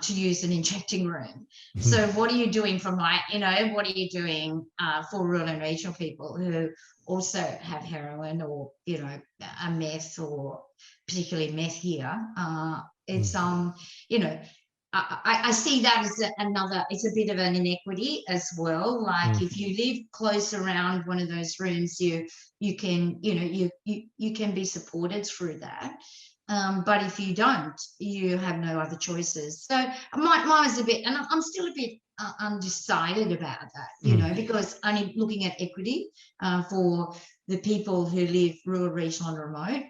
to use an injecting room. So what are you doing for what are you doing for rural and regional people who also have heroin or, a meth, or particularly meth here? It's, I see that as it's a bit of an inequity as well. Like if you live close around one of those rooms, you can, you can be supported through that. But if you don't, you have no other choices. So mine was a bit, and I'm still a bit undecided about that, because only looking at equity for the people who live rural, regional and remote.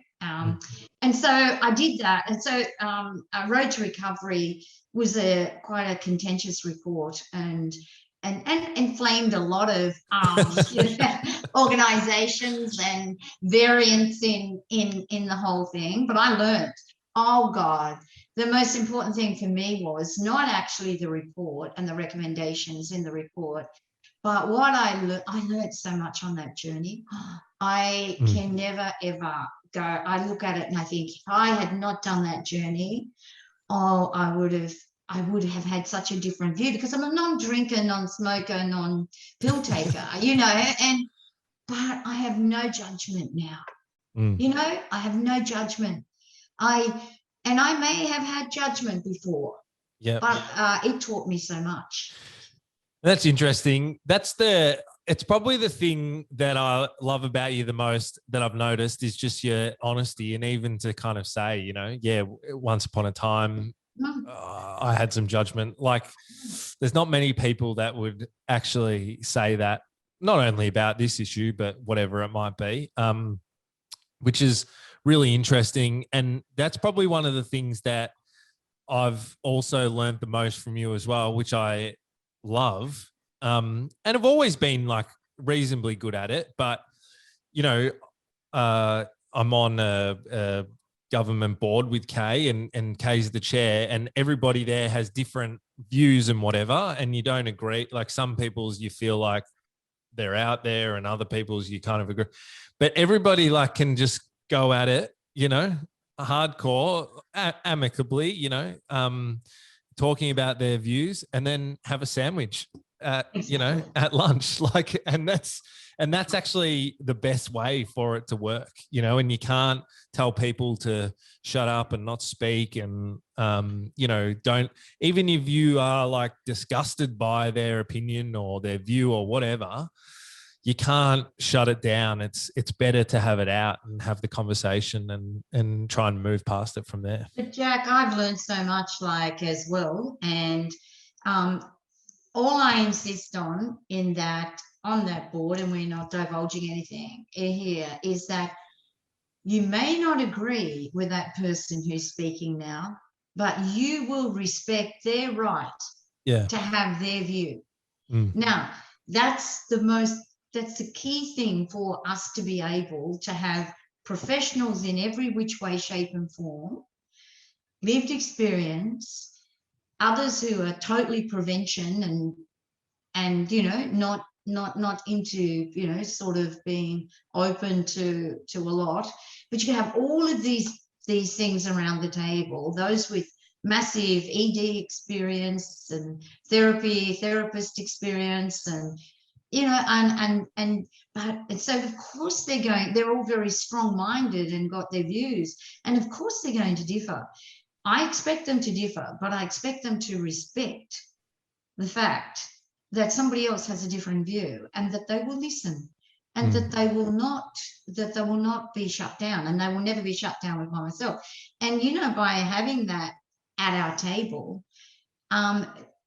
And so I did that. And so Road to Recovery was quite a contentious report and inflamed a lot of organizations and variants in the whole thing. But I learned, oh God, the most important thing for me was not actually the report and the recommendations in the report, but what I learned so much on that journey. I can never, ever go, I look at it and I think, if I had not done that journey, I would have had such a different view, because I'm a non-drinker, non-smoker, non-pill taker, but I have no judgment now. I have no judgment. I may have had judgment before, but it taught me so much. That's interesting. It's probably the thing that I love about you the most that I've noticed is just your honesty, and even to kind of say, once upon a time, I had some judgment. Like, there's not many people that would actually say that, not only about this issue, but whatever it might be, which is really interesting. And that's probably one of the things that I've also learned the most from you as well, which I love. And I've always been like reasonably good at it, but I'm on a government board with Kay, and Kay's the chair, and everybody there has different views and whatever, and you don't agree. Like, some people's you feel like they're out there, and other people's you kind of agree, but everybody like can just go at it, hardcore, amicably, talking about their views, and then have a sandwich at lunch, and that's actually the best way for it to work, and you can't tell people to shut up and not speak, and don't, even if you are like disgusted by their opinion or their view or whatever, you can't shut it down. It's better to have it out and have the conversation and try and move past it from there. But Jack, I've learned so much as well. And all I insist on on that board, and we're not divulging anything here, is that you may not agree with that person who's speaking now, but you will respect their right to have their view. Now, that's the key thing for us to be able to have professionals in every which way, shape and form, lived experience, others who are totally prevention and not into, sort of being open to a lot, but you can have all of these things around the table, those with massive ED experience and therapist experience, and but so of course they're all very strong-minded and got their views, and of course they're going to differ. I expect them to differ, but I expect them to respect the fact that somebody else has a different view, and that they will listen, and that they will not be shut down, and they will never be shut down with myself. And by having that at our table,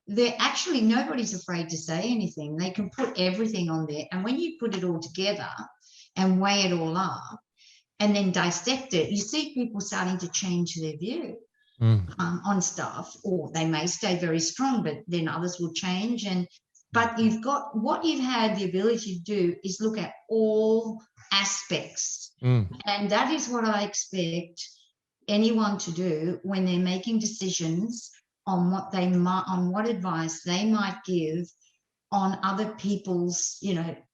they're actually, nobody's afraid to say anything. They can put everything on there, and when you put it all together and weigh it all up and then dissect it, you see people starting to change their view on stuff, or they may stay very strong, but then others will change. But what you've had the ability to do is look at all aspects, and that is what I expect anyone to do when they're making decisions on what advice they might give on other people's,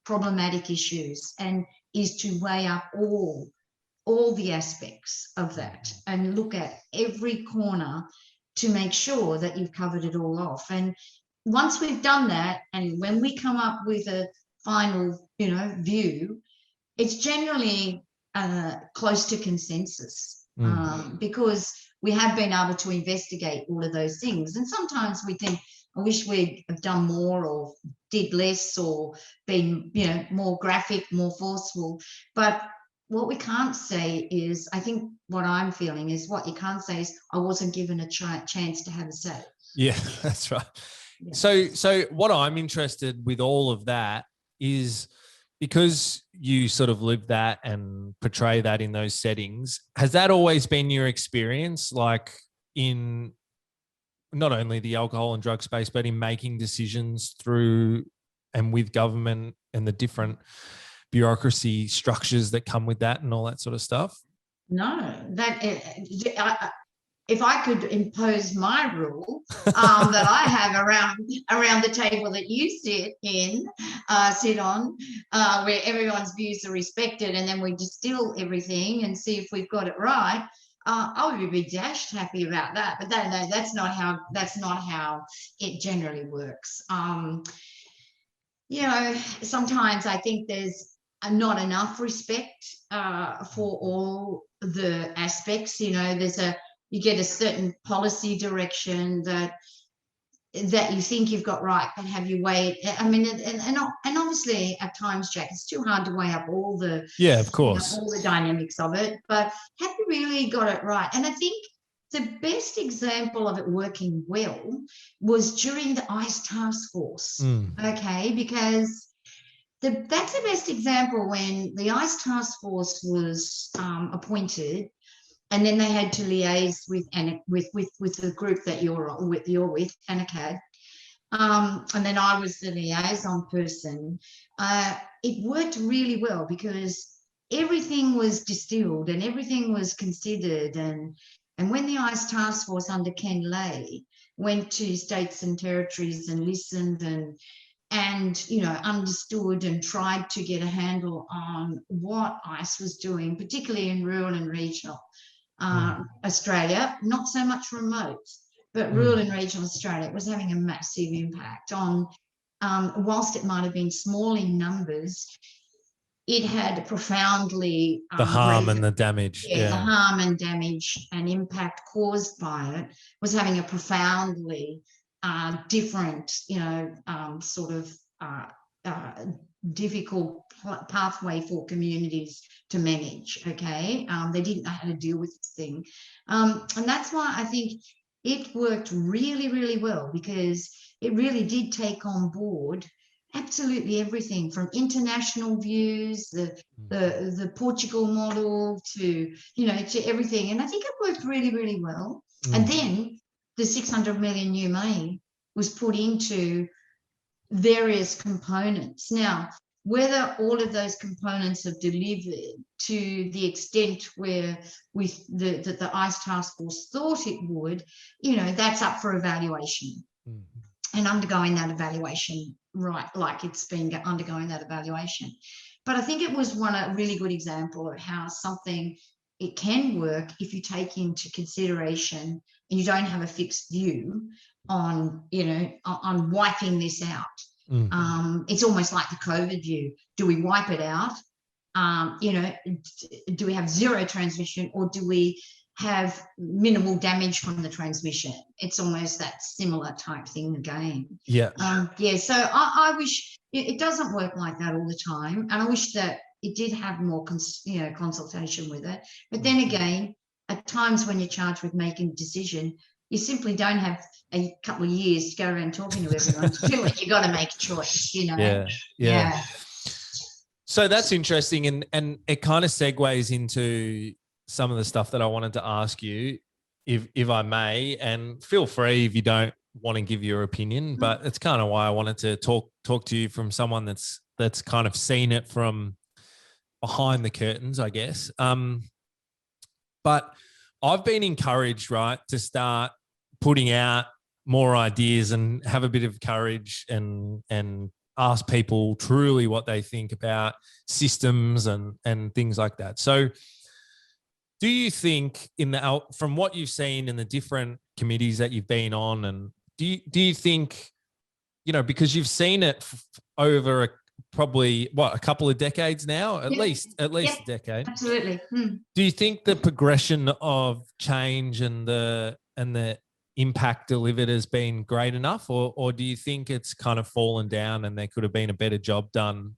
problematic issues, and is to weigh up all the aspects of that and look at every corner to make sure that you've covered it all off. And once we've done that, and when we come up with a final, view, it's generally close to consensus, because we have been able to investigate all of those things. And sometimes we think, I wish we'd have done more or did less or been, more graphic, more forceful. But what we can't say is, I think what I'm feeling is, what you can't say is, I wasn't given a chance to have a say. Yeah, that's right. Yeah. So what I'm interested with all of that is, because you sort of live that and portray that in those settings, has that always been your experience, like in not only the alcohol and drug space, but in making decisions through and with government and the different bureaucracy structures that come with that and all that sort of stuff? No, if I could impose my rule that I have around the table that you sit on, where everyone's views are respected, and then we distill everything and see if we've got it right, I would be dashed happy about that. But that's not how it generally works. Sometimes I think there's not enough respect for all the aspects. You get a certain policy direction that you think you've got right, but have you weighed? I mean, and obviously at times, Jack, it's too hard to weigh up all the of course, all the dynamics of it. But have you really got it right? And I think the best example of it working well was during the ICE task force. Okay, because that's the best example, when the ICE task force was appointed. And then they had to liaise with the group that you're with, ANACAD. And then I was the liaison person. It worked really well because everything was distilled and everything was considered. And when the ICE task force under Ken Lay went to states and territories and listened and understood and tried to get a handle on what ICE was doing, particularly in rural and regional Australia, not so much remote, but rural and regional Australia, it was having a massive impact on, whilst it might have been small in numbers, it had profoundly the harm and the damage. The harm and damage and impact caused by it was having a profoundly different, difficult pathway for communities to manage. Okay, they didn't know how to deal with this thing, and that's why I think it worked really, really well, because it really did take on board absolutely everything from international views, the Portugal model to everything, and I think it worked really, really well. And then the 600 million new money was put into various components. Now, whether all of those components have delivered to the extent where the ICE task force thought it would, that's up for evaluation and undergoing that evaluation, right, like it's been undergoing that evaluation. But I think it was a really good example of how it can work if you take into consideration and you don't have a fixed view on wiping this out. It's almost like the COVID view. Do we wipe it out? Do we have zero transmission, or do we have minimal damage from the transmission? It's almost that similar type thing again. So I wish it doesn't work like that all the time, and I wish that it did have more consultation with it. But then again, at times when you're charged with making a decision, you simply don't have a couple of years to go around talking to everyone to do it. You got to make a choice, Yeah. So that's interesting, and it kind of segues into some of the stuff that I wanted to ask you, if I may, and feel free if you don't want to give your opinion, but it's kind of why I wanted to talk to you from someone that's kind of seen it from behind the curtains, I guess. But I've been encouraged, right, to start putting out more ideas and have a bit of courage and ask people truly what they think about systems and things like that. So do you think from what you've seen in the different committees that you've been on, and do you think, because you've seen it over probably a couple of decades now, at least a decade. Absolutely. Do you think the progression of change and the impact delivered has been great enough, or do you think it's kind of fallen down and there could have been a better job done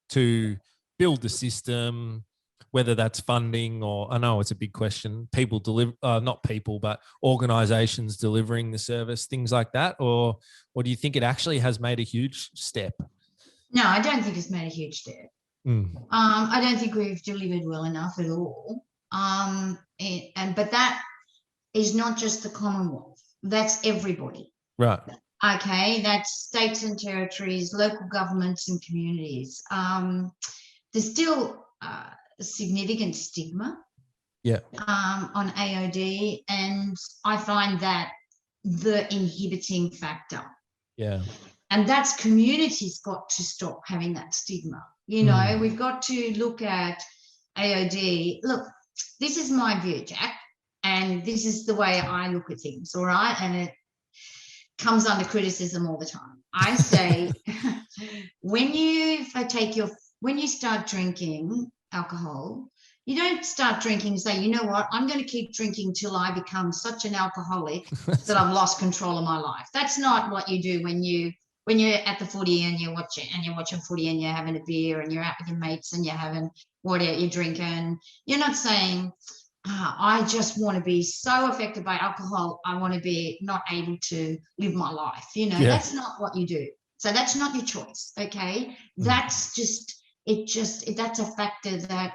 to build the system, whether that's funding or, I know it's a big question, people deliver, not people, but organizations delivering the service, things like that, or do you think it actually has made a huge step? No, I don't think it's made a huge step. I don't think we've delivered well enough at all. But that is not just the Commonwealth. That's everybody. Right. Okay, that's states and territories, local governments and communities. There's still a significant stigma on AOD, and I find that the inhibiting factor. Yeah. And that's communities got to stop having that stigma. We've got to look at AOD. Look, this is my view, Jack, and this is the way I look at things, all right? And it comes under criticism all the time. I say, when you start drinking alcohol, you don't start drinking and say, you know what, I'm going to keep drinking till I become such an alcoholic that I've lost control of my life. That's not what you do when you're at the footy and you're watching footy and you're having a beer and you're out with your mates and you're having whatever you're drinking. You're not saying, I just want to be so affected by alcohol, I want to be not able to live my life. That's not what you do. So that's not your choice, okay? That's that's a factor that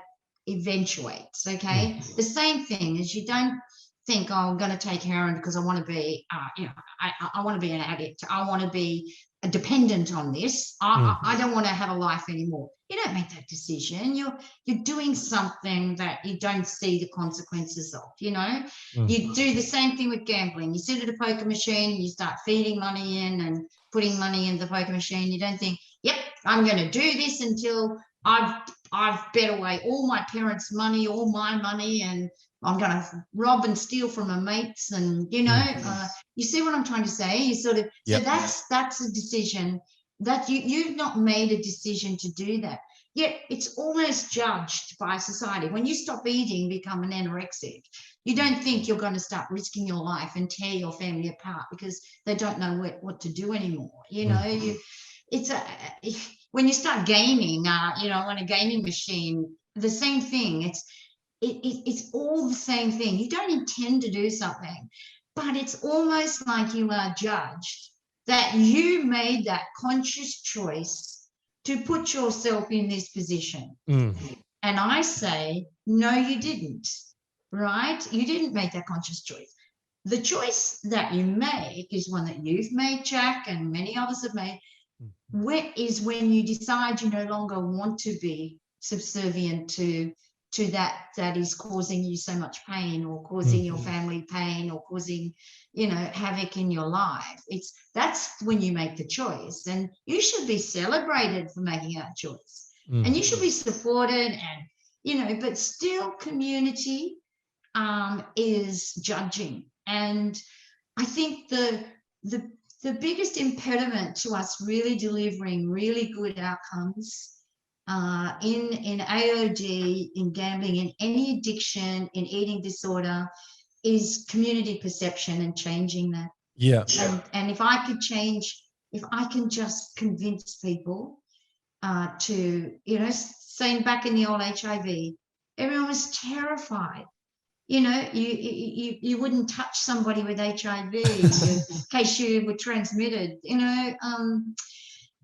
eventuates, okay? The same thing is, you don't think, oh, I'm going to take heroin because I want to be, I want to be an addict. I want to be dependent on this. I don't want to have a life anymore. You don't make that decision. You're doing something that you don't see the consequences of. You do the same thing with gambling. You sit at a poker machine, you start feeding money in and putting money in the poker machine. You don't think, yep, I'm going to do this until I've bet away all my parents' money, all my money, and I'm going to rob and steal from my mates. And, you see what I'm trying to say? You sort of, so that's a decision that you've not made a decision to do that. Yet it's almost judged by society. When you stop eating, become an anorexic, you don't think you're going to start risking your life and tear your family apart because they don't know what to do anymore. When you start gaming, on a gaming machine, the same thing. It's all the same thing. You don't intend to do something, but it's almost like you are judged that you made that conscious choice to put yourself in this position. And I say, no, you didn't, right? You didn't make that conscious choice. The choice that you make is one that you've made, Jack, and many others have made, is when you decide you no longer want to be subservient to that is causing you so much pain, or causing your family pain, or causing havoc in your life. That's when you make the choice, and you should be celebrated for making that choice, and you should be supported, and but still community is judging. And I think the biggest impediment to us really delivering really good outcomes in AOD, in gambling, in any addiction, in eating disorder, is community perception and changing that. Yeah. And if I can just convince people to, saying back in the old HIV, everyone was terrified. You wouldn't touch somebody with HIV in case you were transmitted,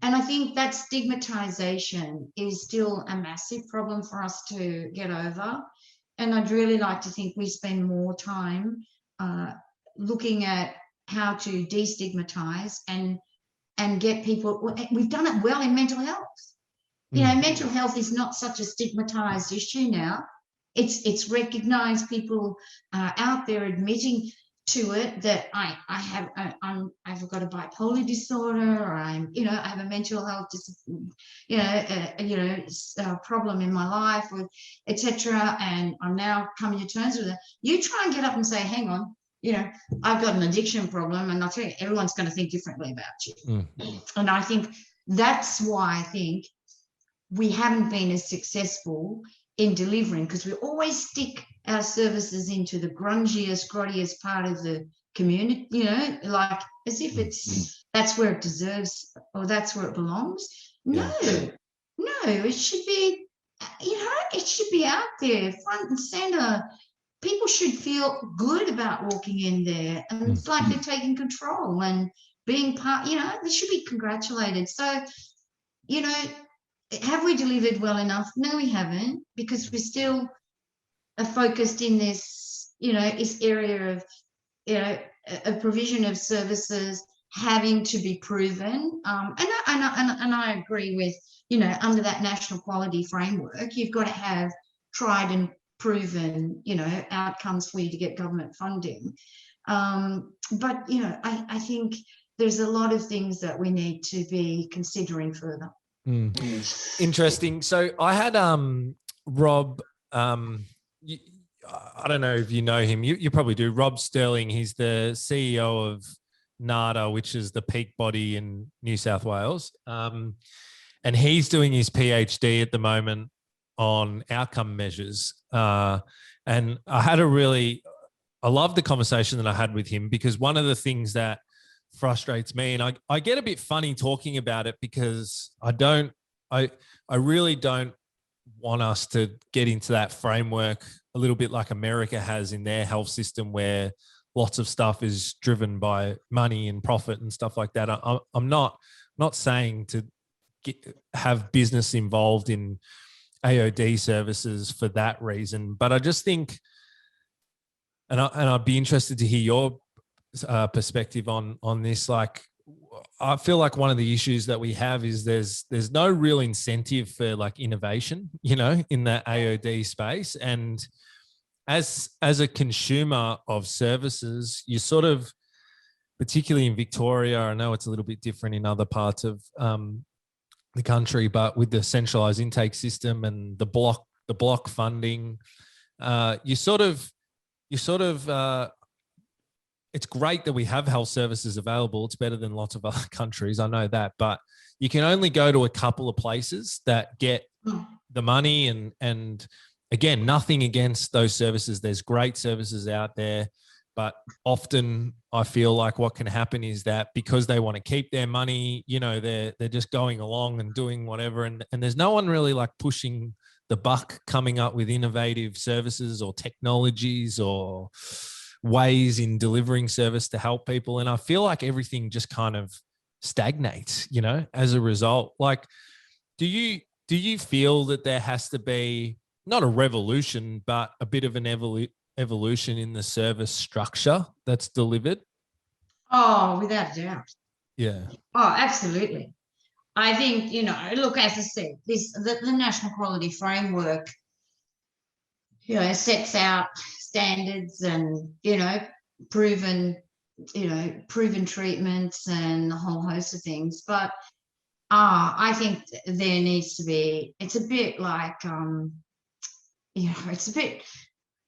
and I think that stigmatization is still a massive problem for us to get over. And I'd really like to think we spend more time looking at how to destigmatize and get people. We've done it well in mental health. Mental health is not such a stigmatized issue now. it's recognized. People are out there admitting to it that I've got a bipolar disorder, or I have a mental health problem in my life, with etc. And I'm now coming to terms with it. You try and get up and say, hang on, I've got an addiction problem, and I tell you, everyone's going to think differently about you. And I think that's why I think we haven't been as successful in delivering, because we always stick our services into the grungiest, grottiest part of the community, like as if that's where it deserves, or that's where it belongs. No, it should be, it should be out there, front and center. People should feel good about walking in there, and it's like they're taking control and being part, they should be congratulated. So, have we delivered well enough? No, we haven't, because we still are focused in this, this area of, a provision of services having to be proven. And I agree with, under that national quality framework, you've got to have tried and proven, outcomes for you to get government funding. But, I think there's a lot of things that we need to be considering further. Interesting. So I had Rob, I don't know if you know him. You probably do. Rob Sterling. He's the CEO of NADA, which is the peak body in New South Wales. And he's doing his PhD at the moment on outcome measures. And I love the conversation that I had with him, because one of the things that frustrates me, and I get a bit funny talking about it, because I really don't want us to get into that framework a little bit like America has in their health system, where lots of stuff is driven by money and profit and stuff like that. I'm not saying to have business involved in AOD services for that reason, but I just think, and I'd be interested to hear your perspective on this. Like, I feel like one of the issues that we have is there's no real incentive for like innovation, in the AOD space. And as a consumer of services, you sort of, particularly in Victoria, I know it's a little bit different in other parts of the country, but with the centralized intake system and the block funding, you sort of it's great that we have health services available. It's better than lots of other countries, I know that, but you can only go to a couple of places that get the money. And again, nothing against those services. There's great services out there, but often I feel like what can happen is that because they want to keep their money, they're just going along and doing whatever. And there's no one really like pushing the buck, coming up with innovative services or technologies or ways in delivering service to help people. And I feel like everything just kind of stagnates, as a result. Like, do you feel that there has to be not a revolution, but a bit of an evolution in the service structure that's delivered? Oh, without a doubt. Yeah. Oh, absolutely. I think, look, as I said, the National Quality Framework, sets out standards and, proven treatments and a whole host of things. But I think there needs to be, it's a bit like, it's a bit,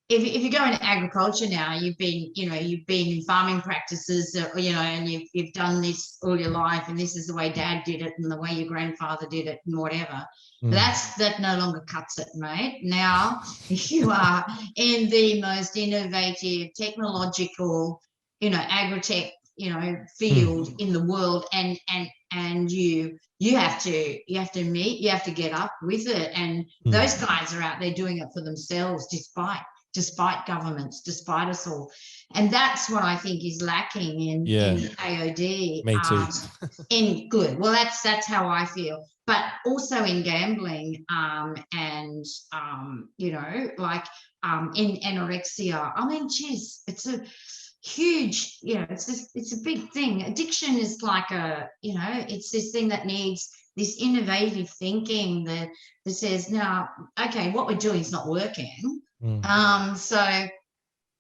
if you go into agriculture now, you've been in farming practices, and you've done this all your life, and this is the way Dad did it, and the way your grandfather did it, and whatever. That no longer cuts it, mate. Now you are in the most innovative, technological, agritech, field in the world, and you have to get up with it. And those guys are out there doing it for themselves, despite governments, despite us all. And that's what I think is lacking in AOD. Me too. In good. Well, that's how I feel. But also in gambling, and in anorexia. I mean, geez, it's a huge, it's a big thing. Addiction is like it's this thing that needs this innovative thinking that says, now, okay, what we're doing is not working. So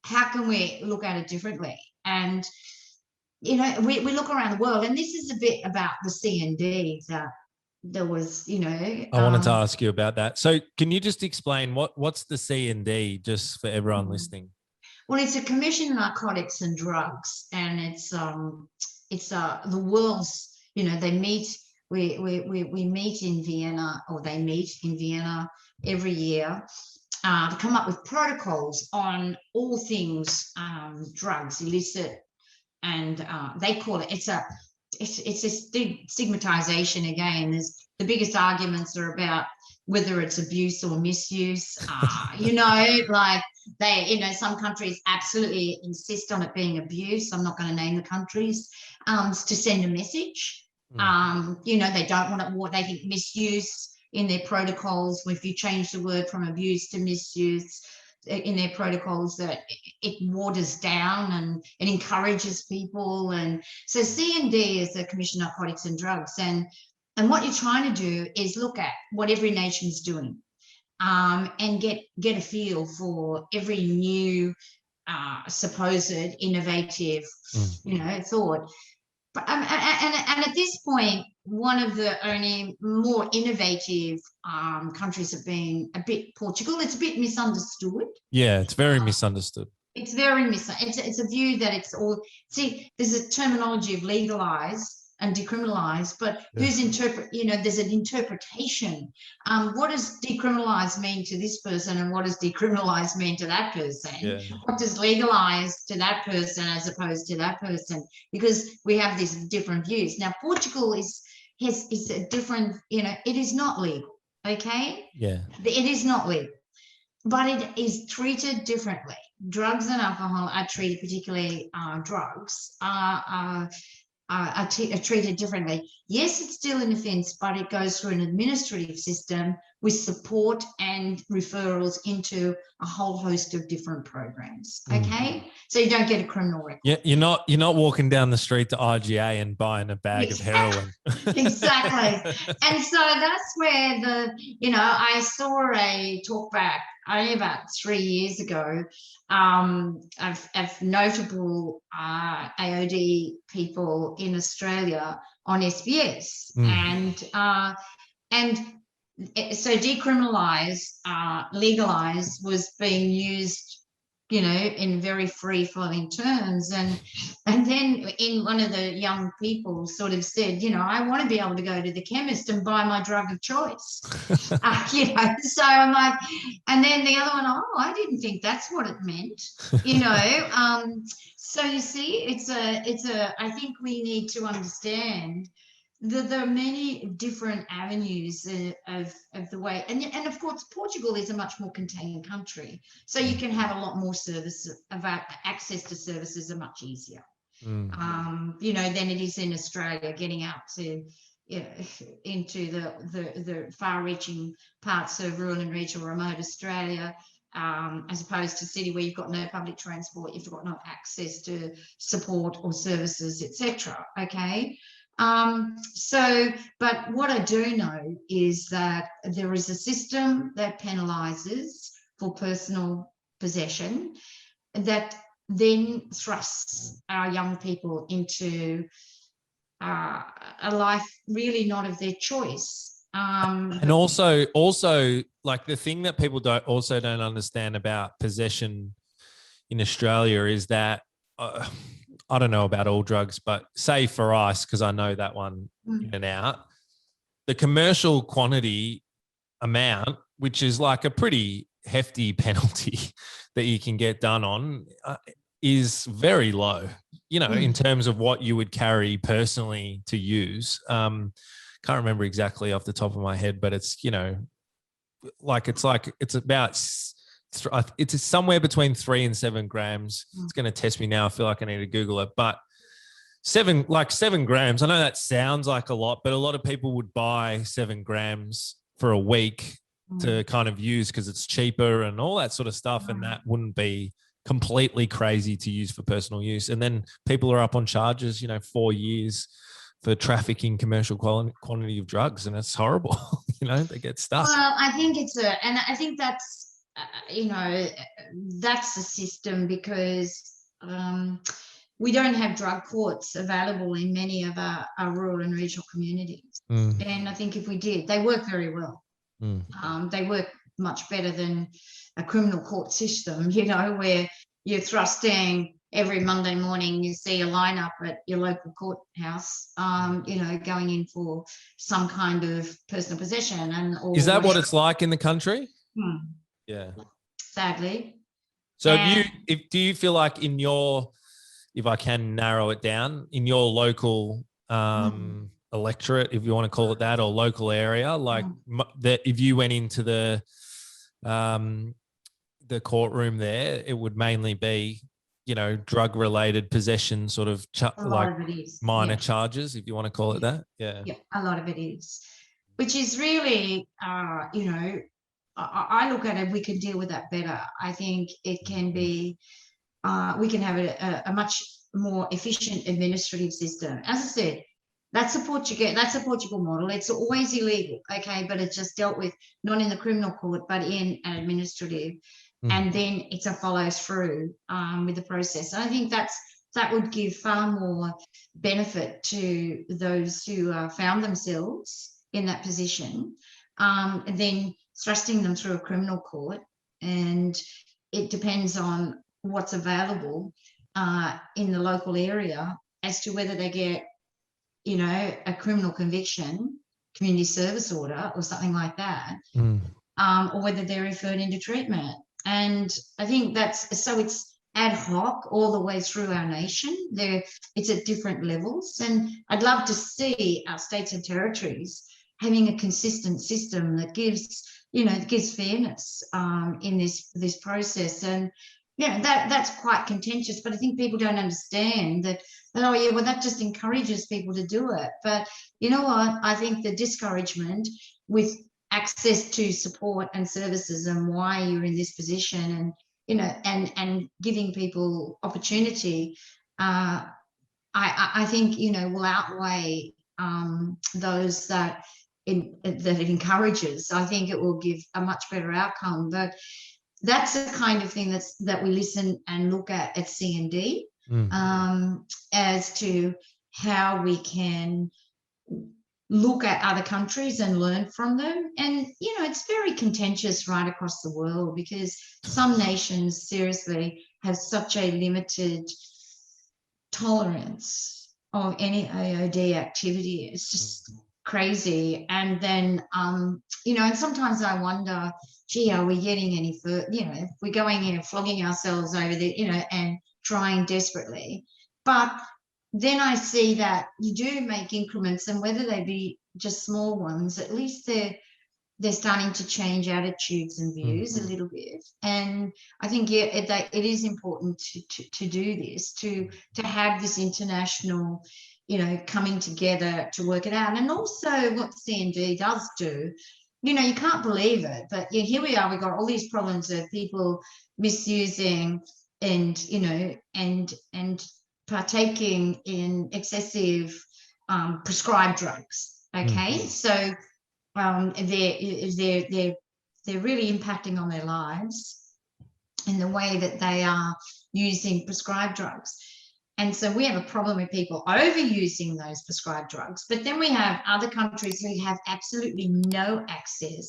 how can we look at it differently? And, you know, we look around the world, and this is a bit about the C&D that there was, you know. I wanted to ask you about that. So can you just explain what's the C&D, just for everyone listening? Well, it's a Commission on Narcotics and Drugs, and it's the world's, you know, they meet, we meet in Vienna, or they meet in Vienna every year to come up with protocols on all things drugs, illicit, and they call it, it's a stigmatization again. There's the biggest arguments are about whether it's abuse or misuse. You know, like they, you know, some countries absolutely insist on it being abuse. I'm not going to name the countries, to send a message. You know, they don't want it, they think misuse in their protocols. If you change the word from abuse to misuse in their protocols, that it waters down and it encourages people. And so C&D is the Commission on Narcotics and Drugs, and what you're trying to do is look at what every nation's doing, and get a feel for every new supposed innovative, you know, thought. But and at this point, one of the only more innovative countries have been Portugal. It's a bit misunderstood. Yeah, it's very misunderstood. It's very it's a view that it's all, see, there's a terminology of legalize and decriminalize, but who's you know, there's an interpretation. What does decriminalize mean to this person, and what does decriminalize mean to that person? Yeah. What does legalize to that person as opposed to that person? Because we have these different views. Now, Portugal is a different, you know, it is not legal, okay? Yeah. It is not legal, but it is treated differently. Drugs and alcohol are treated, particularly drugs, are treated differently. Yes, it's still an offence, but it goes through an administrative system with support and referrals into a whole host of different programs. Okay, so you don't get a criminal record. Yeah, you're not walking down the street to IGA and buying a bag of heroin. Exactly, and so that's where I saw a talkback only about 3 years ago of notable AOD people in Australia on SBS, and so decriminalise, legalise was being used, you know, in very free-flowing terms, and then one of the young people sort of said, you know, I want to be able to go to the chemist and buy my drug of choice. You know, so I'm like, and then the other one, oh, I didn't think that's what it meant, you know. So you see, it's a I think we need to understand that there are many different avenues of the way, and of course Portugal is a much more contained country, so you can have a lot more services, about access to services are much easier, you know, than it is in Australia, getting out to, you know, into the far-reaching parts of rural and regional remote Australia, as opposed to city where you've got no public transport, you've got no access to support or services, etc. Okay. But what I do know is that there is a system that penalises for personal possession that then thrusts our young people into a life really not of their choice. And also like the thing that people don't understand about possession in Australia is that I don't know about all drugs, but say for ice, because I know that one in and out, the commercial quantity amount, which is like a pretty hefty penalty that you can get done on, is very low, you know, in terms of what you would carry personally to use. Can't remember exactly off the top of my head, but it's, you know, it's about, it's somewhere between 3 and 7 grams. It's going to test me now. I feel like I need to Google it, but 7 grams. I know that sounds like a lot, but a lot of people would buy 7 grams for a week to kind of use because it's cheaper and all that sort of stuff. And that wouldn't be completely crazy to use for personal use. And then people are up on charges, you know, 4 years for trafficking commercial quantity of drugs. And it's horrible. You know, they get stuck. Well, I think and I think that's you know, that's the system, because we don't have drug courts available in many of our rural and regional communities. And I think if we did, they work very well. They work much better than a criminal court system, you know, where you're thrusting every Monday morning, you see a lineup at your local courthouse, you know, going in for some kind of personal possession. And is that what it's like in the country? Yeah. Sadly. So do you feel like in your, if I can narrow it down, in your local electorate, if you want to call it that, or local area, like that, if you went into the courtroom there, it would mainly be, you know, drug related possession, sort of like minor charges, if you want to call it that. Yeah, a lot of it is, which is really, you know, I look at it, we can deal with that better. I think it can be, we can have a much more efficient administrative system. As I said, that's a Portugal model. It's always illegal, okay, but it's just dealt with not in the criminal court, but in an administrative, and then it's a follow through with the process. And I think that would give far more benefit to those who found themselves in that position, and then thrusting them through a criminal court. And it depends on what's available in the local area as to whether they get, you know, a criminal conviction, community service order or something like that, or whether they're referred into treatment. And I think so it's ad hoc all the way through our nation. It's at different levels. And I'd love to see our states and territories having a consistent system that gives, you know, fairness in this process. And yeah, that's quite contentious, but I think people don't understand that, oh yeah, well, that just encourages people to do it. But you know what? I think the discouragement with access to support and services and why you're in this position, and, you know, and giving people opportunity, I think, you know, will outweigh those that it encourages. I think it will give a much better outcome. But that's the kind of thing that we listen and look at C&D, as to how we can look at other countries and learn from them. And, you know, it's very contentious right across the world, because some nations seriously have such a limited tolerance of any AOD activity. It's just crazy. And then, you know, and sometimes I wonder, gee, are we getting any further? You know, if we're going in and flogging ourselves over there, you know, and trying desperately. But then I see that you do make increments, and whether they be just small ones, at least they're starting to change attitudes and views a little bit. And I think it is important to do this, to have this international, you know, coming together to work it out. And also what C&D does do, you know, you can't believe it, but yeah, here we are, we've got all these problems of people misusing and, you know, and partaking in excessive prescribed drugs. Okay, so they're really impacting on their lives in the way that they are using prescribed drugs. And so we have a problem with people overusing those prescribed drugs. But then we have other countries who have absolutely no access,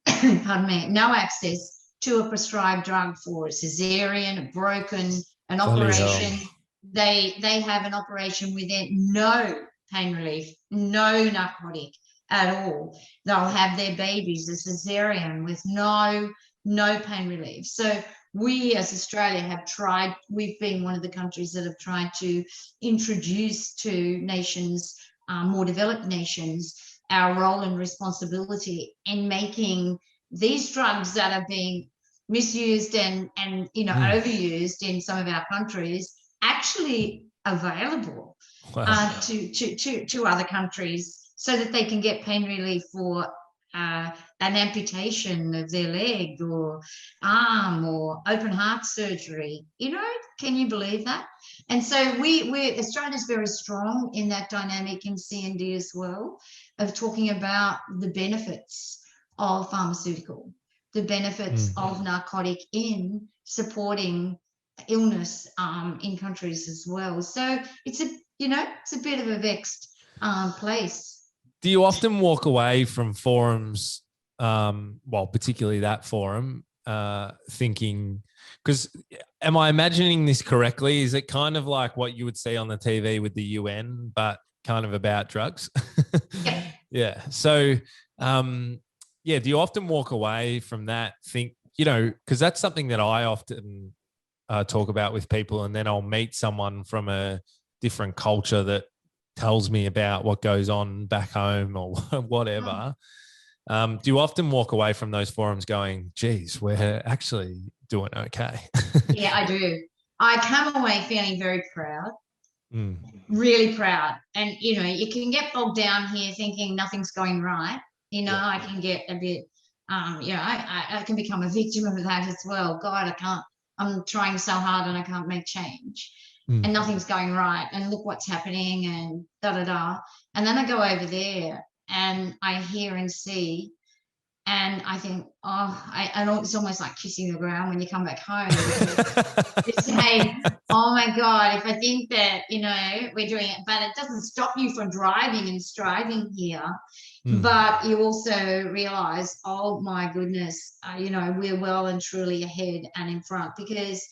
pardon me, no access to a prescribed drug for a cesarean, a broken, an operation. They have an operation with no pain relief, no narcotic at all. They'll have their babies a cesarean with no pain relief. So we as Australia have tried, we've been one of the countries that have tried to introduce to nations, more developed nations, our role and responsibility in making these drugs that are being misused and you know, overused in some of our countries actually available to other countries, so that they can get pain relief for an amputation of their leg or arm or open heart surgery. You know, can you believe that? And so Australia's very strong in that dynamic in C&D as well, of talking about the benefits of pharmaceutical the benefits of narcotic in supporting illness in countries as well. So it's a bit of a vexed place. Do you often walk away from forums, particularly that forum, thinking, because am I imagining this correctly? Is it kind of like what you would see on the TV with the UN, but kind of about drugs? Yeah. Yeah. So, do you often walk away from that, think, because that's something that I often talk about with people, and then I'll meet someone from a different culture that tells me about what goes on back home or whatever. Do you often walk away from those forums going, geez, we're actually doing okay? Yeah, I do. I come away feeling very proud, Mm. really proud. And, you can get bogged down here thinking nothing's going right. I can get a bit, I can become a victim of that as well. God, I'm trying so hard and I can't make change. And nothing's going right, and look what's happening, and da-da-da. And then I go over there and I hear and see, and I think, I know it's almost like kissing the ground when you come back home. It's saying, oh my God, if I think that, we're doing it, but it doesn't stop you from driving and striving here. But you also realize, oh my goodness, we're well and truly ahead and in front, because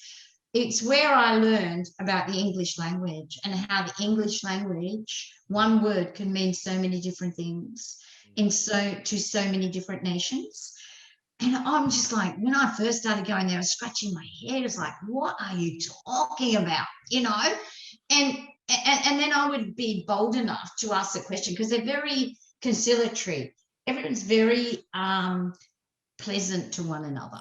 it's where I learned about the English language and how the English language, one word can mean so many different things to so many different nations. And I'm just like, when I first started going there, I was scratching my head. It's like, what are you talking about? And then I would be bold enough to ask the question, because they're very conciliatory. Everyone's very pleasant to one another.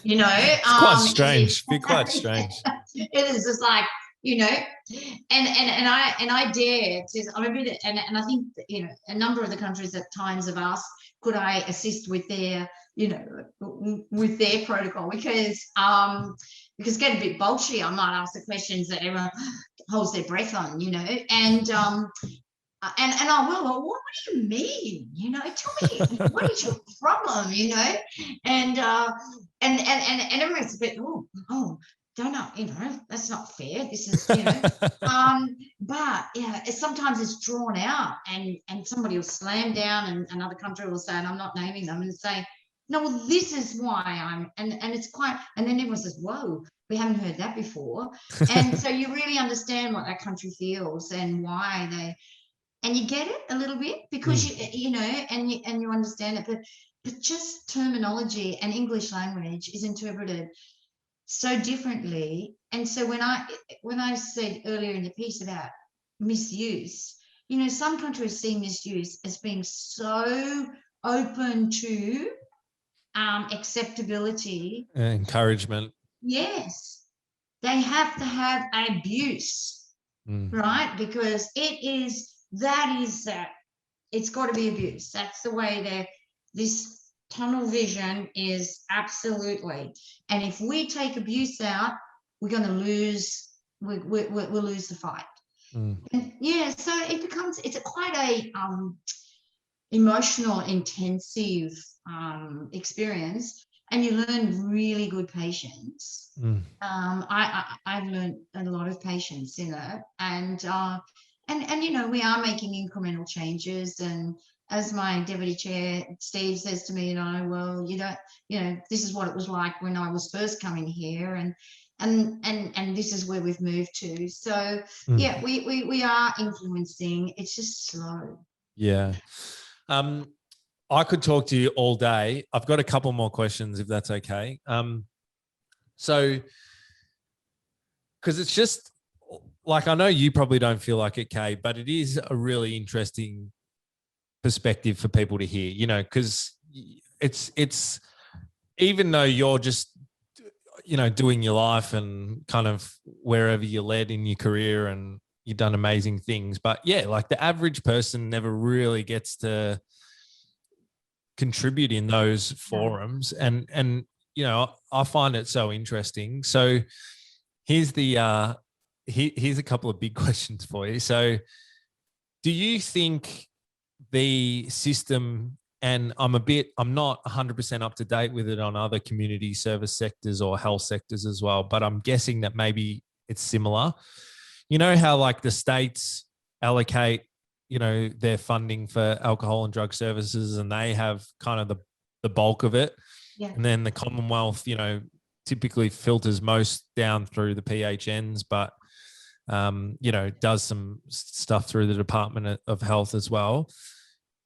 It's quite strange. Be quite strange. It is just like, and I dare to. I'm a bit, and I think a number of the countries at times have asked, could I assist with their, with their protocol, because get a bit bolshy. I might ask the questions that everyone holds their breath on, and I will. Well, what do you mean? Tell me, what is your problem? And everyone's a bit, don't know, that's not fair. This is, but yeah, sometimes it's drawn out, and somebody will slam down, and another country will say, and I'm not naming them, and say, no, well, this is why I'm, and it's quite, and then everyone says, whoa, we haven't heard that before. And so you really understand what that country feels and why they. And you get it a little bit, because and you understand it, but just terminology and English language is interpreted so differently. And so when I said earlier in the piece about misuse, some countries see misuse as being so open to acceptability, encouragement. Yes, they have to have abuse, right? Because it's got to be abuse. That's the way this tunnel vision is, absolutely. And if we take abuse out, we're going to lose. We'll lose the fight. And yeah, so it's quite a emotional, intensive experience, and you learn really good patience. I've learned a lot of patience, and we are making incremental changes. And as my deputy chair Steve says to me, well, this is what it was like when I was first coming here, and this is where we've moved to. So yeah, we are influencing. It's just slow. Yeah. I could talk to you all day. I've got a couple more questions, if that's okay. So, because it's just like, I know you probably don't feel like it, Kay, but it is a really interesting perspective for people to hear, because it's even though you're just, doing your life and kind of wherever you're led in your career, and you've done amazing things, but yeah, like the average person never really gets to contribute in those forums. And I find it so interesting. So here's here's a couple of big questions for you. So do you think the system and I'm not 100% up to date with it on other community service sectors or health sectors as well, but I'm guessing that maybe it's similar. You know how like the states allocate, their funding for alcohol and drug services, and they have kind of the bulk of it. Yeah. And then the Commonwealth, typically filters most down through the PHNs, but, does some stuff through the Department of Health as well.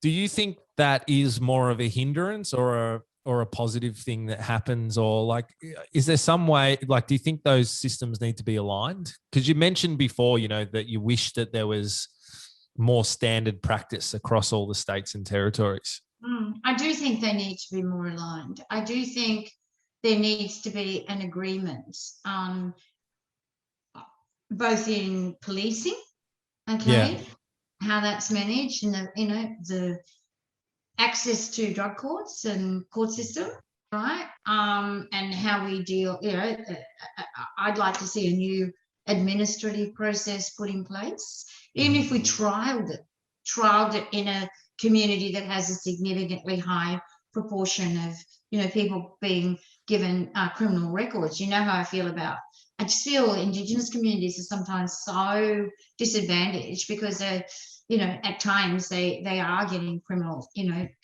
Do you think that is more of a hindrance or a positive thing that happens? Or like, is there some way, like, do you think those systems need to be aligned? Because you mentioned before, that you wish that there was more standard practice across all the states and territories. I do think they need to be more aligned. I do think there needs to be an agreement, both in policing, okay, how that's managed, and the access to drug courts and court system, right? And how we deal. I'd like to see a new administrative process put in place, even if we trialed it in a community that has a significantly high proportion of people being given criminal records. You know how I feel about. I just feel Indigenous communities are sometimes so disadvantaged because they're, at times they are getting criminal,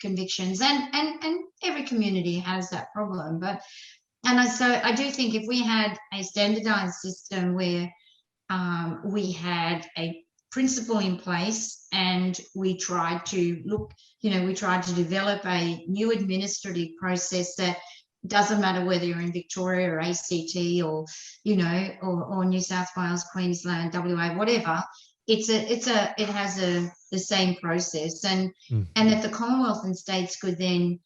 convictions, and every community has that problem. So I do think if we had a standardized system where we had a principle in place and we tried to develop a new administrative process that doesn't matter whether you're in Victoria or ACT or or New South Wales, Queensland, WA, whatever. It has the same process, and that the Commonwealth and states could then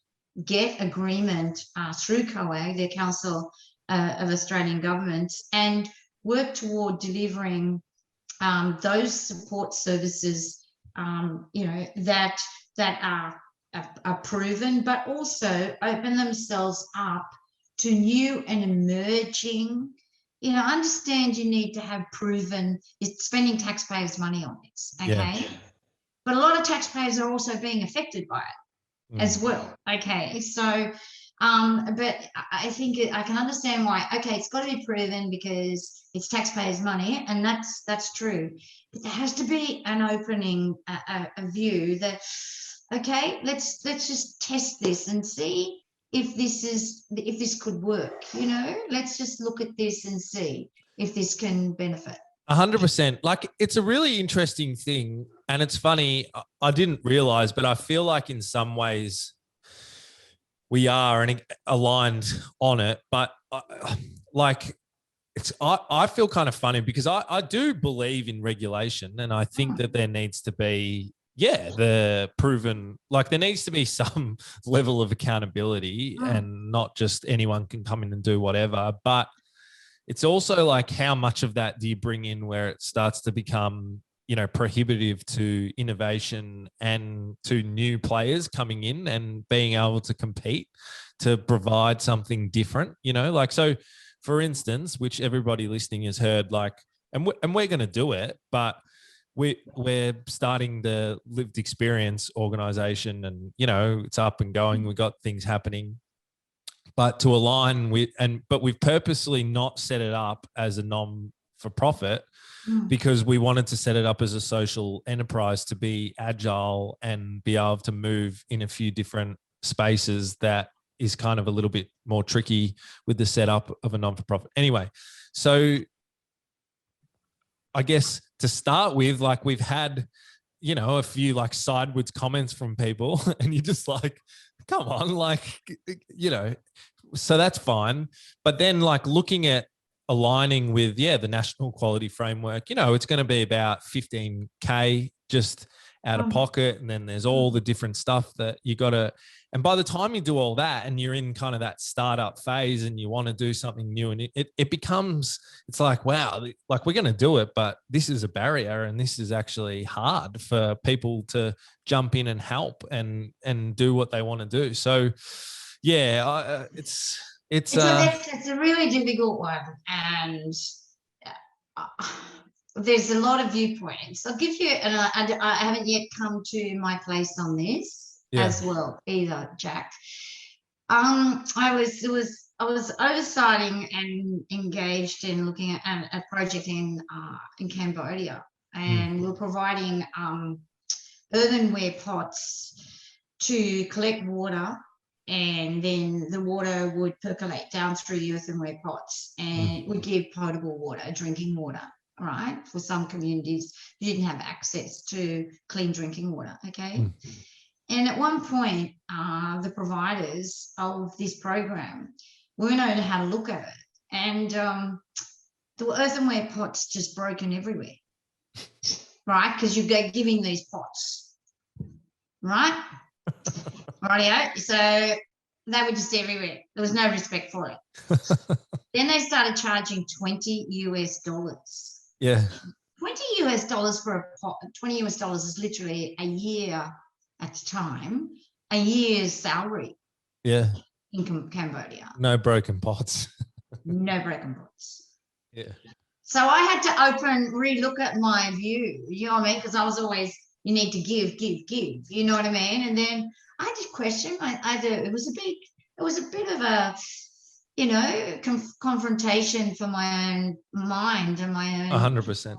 get agreement through COAG, the Council of Australian Governments, and work toward delivering those support services, that are proven, but also open themselves up to new and emerging. Understand you need to have proven. It's spending taxpayers' money on this, okay? Yeah. But a lot of taxpayers are also being affected by it as well, okay? So, but I think I can understand why. Okay, it's got to be proven because it's taxpayers' money, and that's true. But there has to be an opening, a view that, okay, let's just test this and see if this could work. Let's just look at this and see if this can benefit. 100%. Like, it's a really interesting thing, and it's funny. I didn't realize, but I feel like in some ways we are aligned on it. But I feel kind of funny because I do believe in regulation, and I think that there needs to be. Yeah, the proven, like there needs to be some level of accountability and not just anyone can come in and do whatever. But it's also like, how much of that do you bring in where it starts to become, prohibitive to innovation and to new players coming in and being able to compete to provide something different, so for instance, which everybody listening has heard, like, and we're going to do it, but we're starting the lived experience organization, and it's up and going. We've got things happening, but to align with, but we've purposely not set it up as a non-for-profit because we wanted to set it up as a social enterprise to be agile and be able to move in a few different spaces. That is kind of a little bit more tricky with the setup of a non-for-profit. Anyway, so I guess to start with, like, we've had, a few like sideways comments from people, and you're just like, come on, like, so that's fine. But then like looking at aligning with, the national quality framework, it's going to be about 15K just out of pocket. And then there's all the different stuff that you got to, and by the time you do all that and you're in kind of that startup phase and you want to do something new, and it becomes, it's like, wow, like we're going to do it, but this is a barrier and this is actually hard for people to jump in and help and do what they want to do. So it's a really difficult one, and there's a lot of viewpoints. I'll give you, and I haven't yet come to my place on this, as well either, Jack. I was oversighting and engaged in looking at a project in Cambodia, and we're providing earthenware pots to collect water, and then the water would percolate down through the earthenware pots and it would give potable water, drinking water, right? For some communities, you didn't have access to clean drinking water, okay? And at one point, the providers of this program weren't knowing how to look at it. And the earthenware pots just broken everywhere, right? Because you go giving these pots, right? Rightio. So they were just everywhere. There was no respect for it. Then they started charging $20 US. Yeah. $20 US for a pot. $20 US is literally a year at the time, a year's salary. Yeah. In Cambodia. No broken pots. No broken pots. Yeah. So I had to relook at my view, you know what I mean? Because I was always, you need to give, you know what I mean? And then I had to question, it was a bit of a, you know, confrontation for my own mind and my own. 100%.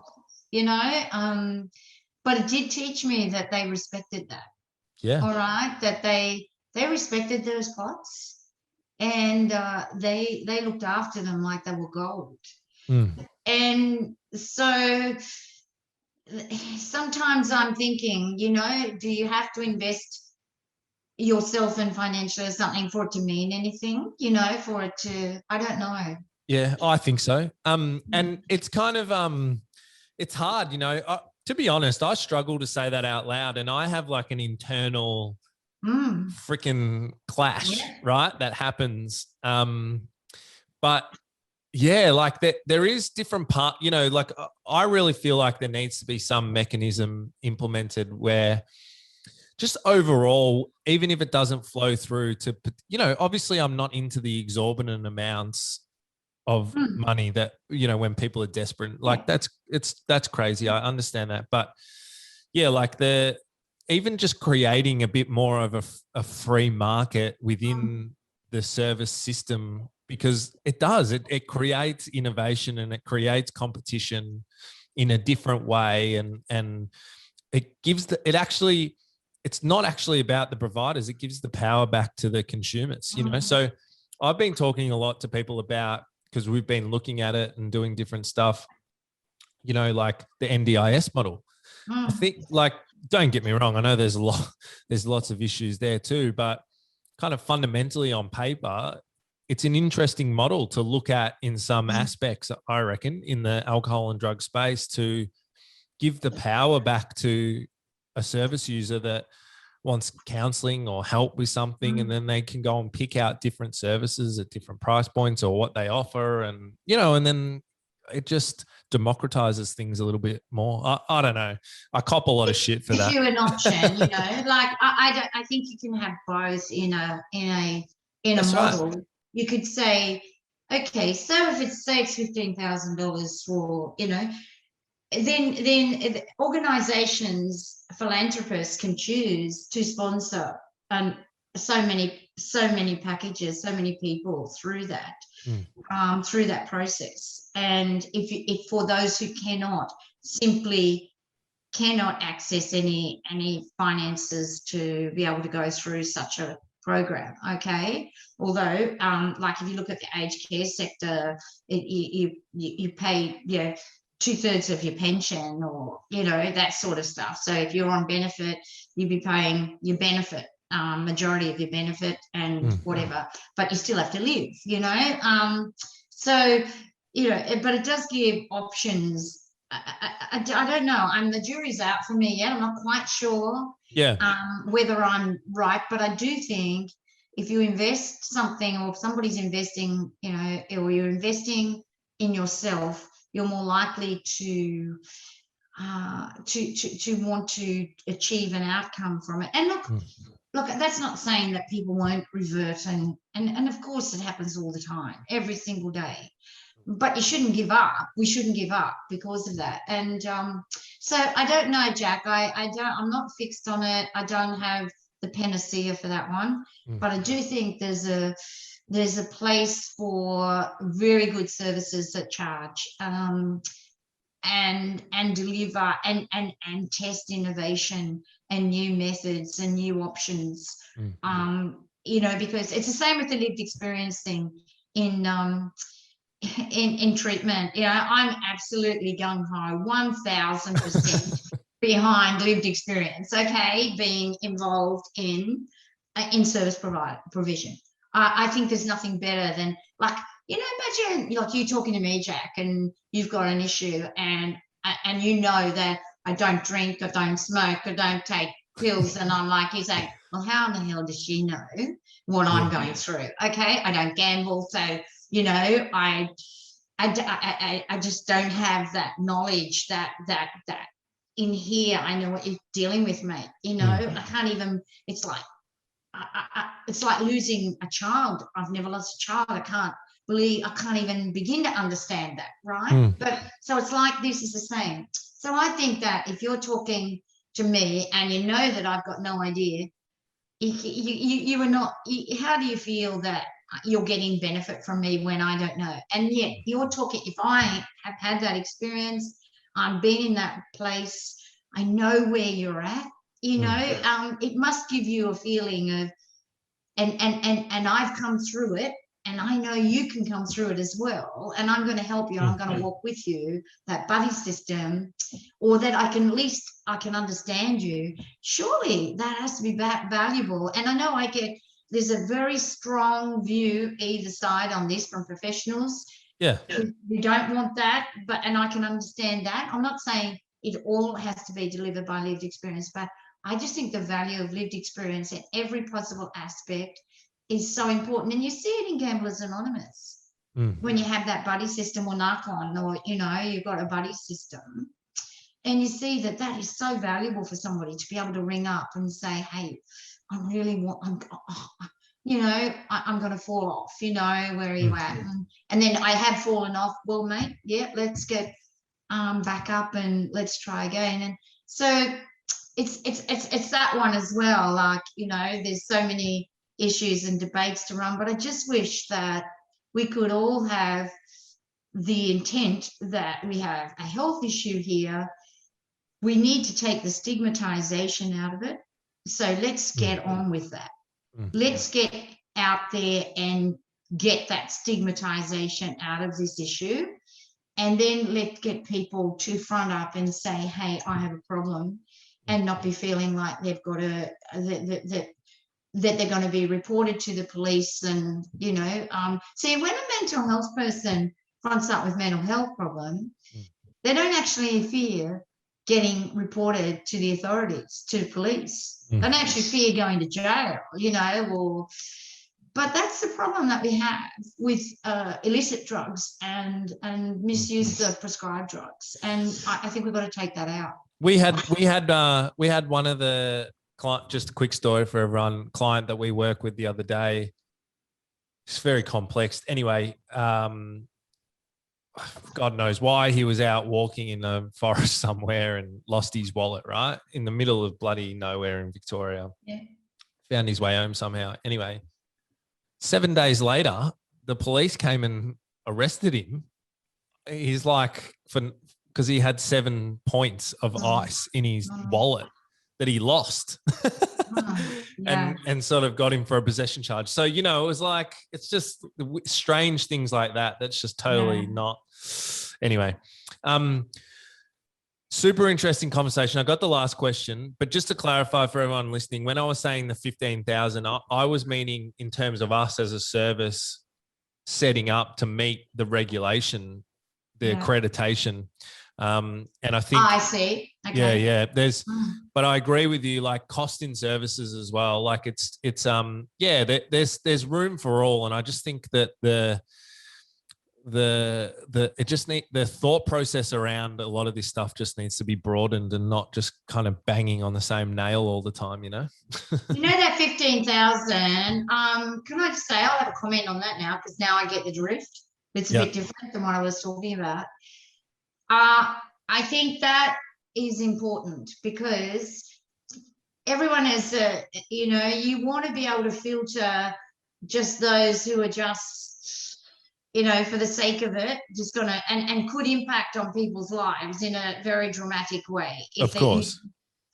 You know, but it did teach me that they respected that. Yeah. All right, that they respected those pots, and they looked after them like they were gold. And so sometimes I'm thinking, you know, do you have to invest yourself in financial or something for it to mean anything, you know, for it to, I don't know. Yeah, I think so. And it's kind of, it's hard, you know, to be honest, I struggle to say that out loud, and I have like an internal freaking clash, right? That happens. But yeah, like there is different part, you know, like I really feel like there needs to be some mechanism implemented where just overall, even if it doesn't flow through to, you know, obviously I'm not into the exorbitant amounts of money that, you know, when people are desperate, like that's crazy. I understand that. But yeah, like even just creating a bit more of a free market within the service system, because it creates innovation and it creates competition in a different way. And it gives it's not actually about the providers. It gives the power back to the consumers, you know? So I've been talking a lot to people about, because we've been looking at it and doing different stuff, you know, like the NDIS model. I think, like, don't get me wrong, I know there's lots of issues there too, but kind of fundamentally on paper, it's an interesting model to look at in some aspects, I reckon, in the alcohol and drug space, to give the power back to a service user that wants counseling or help with something, and then they can go and pick out different services at different price points or what they offer, and, you know, and then it just democratizes things a little bit more. I don't know. I cop a lot of shit for that. Gives you an option, you know, like I think you can have both in a model. Right. You could say, okay, so if it's $15,000 for, you know, then organizations, philanthropists can choose to sponsor so many packages, so many people through that process. And if for those who simply cannot access any finances to be able to go through such a program, okay. Although, like if you look at the aged care sector, you pay, you know, 2/3 of your pension, or, you know, that sort of stuff. So if you're on benefit, you'd be paying your benefit, majority of your benefit and whatever, but you still have to live, you know. So, you know, but it does give options. I don't know. The jury's out for me yet. I'm not quite sure whether I'm right, but I do think if you invest something, or if somebody's investing, you know, or you're investing in yourself, you're more likely to want to achieve an outcome from it. And look, that's not saying that people won't revert, and of course it happens all the time, every single day. But you shouldn't give up. We shouldn't give up because of that. And so I don't know, Jack. I'm not fixed on it. I don't have the panacea for that one, Mm. but I do think there's a place for very good services that charge, and deliver and test innovation and new methods and new options. Mm. You know, because it's the same with the lived experience thing in treatment. You know, I'm absolutely gung-ho, 1000% behind lived experience, okay, being involved in service provision. I think there's nothing better than, like, you know, imagine like you talking to me, Jack, and you've got an issue, and you know that I don't drink, I don't smoke, I don't take pills, and I'm like, you say, well, how in the hell does she know what I'm going through? Okay, I don't gamble, so you know, I just don't have that knowledge that in here I know what you're dealing with, mate. You know, I can't even. It's like it's like losing a child. I've never lost a child. I can't even begin to understand that, right? But so it's like this is the same. So I think that if you're talking to me and you know that I've got no idea, you are not. How do you feel that you're getting benefit from me when I don't know? And yet you're talking. If I have had that experience, I've been in that place, I know where you're at. You know, it must give you a feeling of, and I've come through it, and I know you can come through it as well, and I'm going to help you, I'm going to walk with you, that buddy system, or that I can understand you. Surely that has to be valuable. And I know there's a very strong view either side on this from professionals. We don't want that, and I can understand that. I'm not saying it all has to be delivered by lived experience, but I just think the value of lived experience in every possible aspect is so important. And you see it in Gamblers Anonymous when you have that buddy system, or Narcon, or, you know, you've got a buddy system, and you see that is so valuable for somebody to be able to ring up and say, hey, I'm going to fall off, you know, where are you at? And then I have fallen off. Well, mate, yeah, let's get back up and let's try again. And so it's that one as well. Like, you know, there's so many issues and debates to run, but I just wish that we could all have the intent that we have a health issue here. We need to take the stigmatization out of it. So let's get on with that. Let's get out there and get that stigmatization out of this issue. And then let's get people to front up and say, hey, I have a problem, and not be feeling like they've got that they're going to be reported to the police. And, you know, see, when a mental health person fronts up with mental health problem, they don't actually fear getting reported to the authorities, to police. They don't actually fear going to jail, you know, but that's the problem that we have with illicit drugs and misuse of prescribed drugs. And I think we've got to take that out. We had one of the client, just a quick story for everyone, client that we work with the other day. It's very complex. Anyway, God knows why, he was out walking in the forest somewhere and lost his wallet, right? In the middle of bloody nowhere in Victoria. Yeah. Found his way home somehow. Anyway, 7 days later, the police came and arrested him. He's like, because he had 7 points of ice in his wallet that he lost. and sort of got him for a possession charge. So, you know, it was like, it's just strange things like that. That's just totally not. Anyway, super interesting conversation. I got the last question, but just to clarify for everyone listening, when I was saying the 15,000, I was meaning in terms of us as a service setting up to meet the regulation, the accreditation. And I think I see. Okay. Yeah. But I agree with you, like cost in services as well. Like it's there's room for all. And I just think that the thought process around a lot of this stuff just needs to be broadened and not just kind of banging on the same nail all the time, you know? You know, that 15,000, can I just say, I'll have a comment on that now, because now I get the drift. It's a bit different than what I was talking about. I think that is important, because everyone is, you want to be able to filter just those who are just, for the sake of it, just gonna and could impact on people's lives in a very dramatic way. Of course.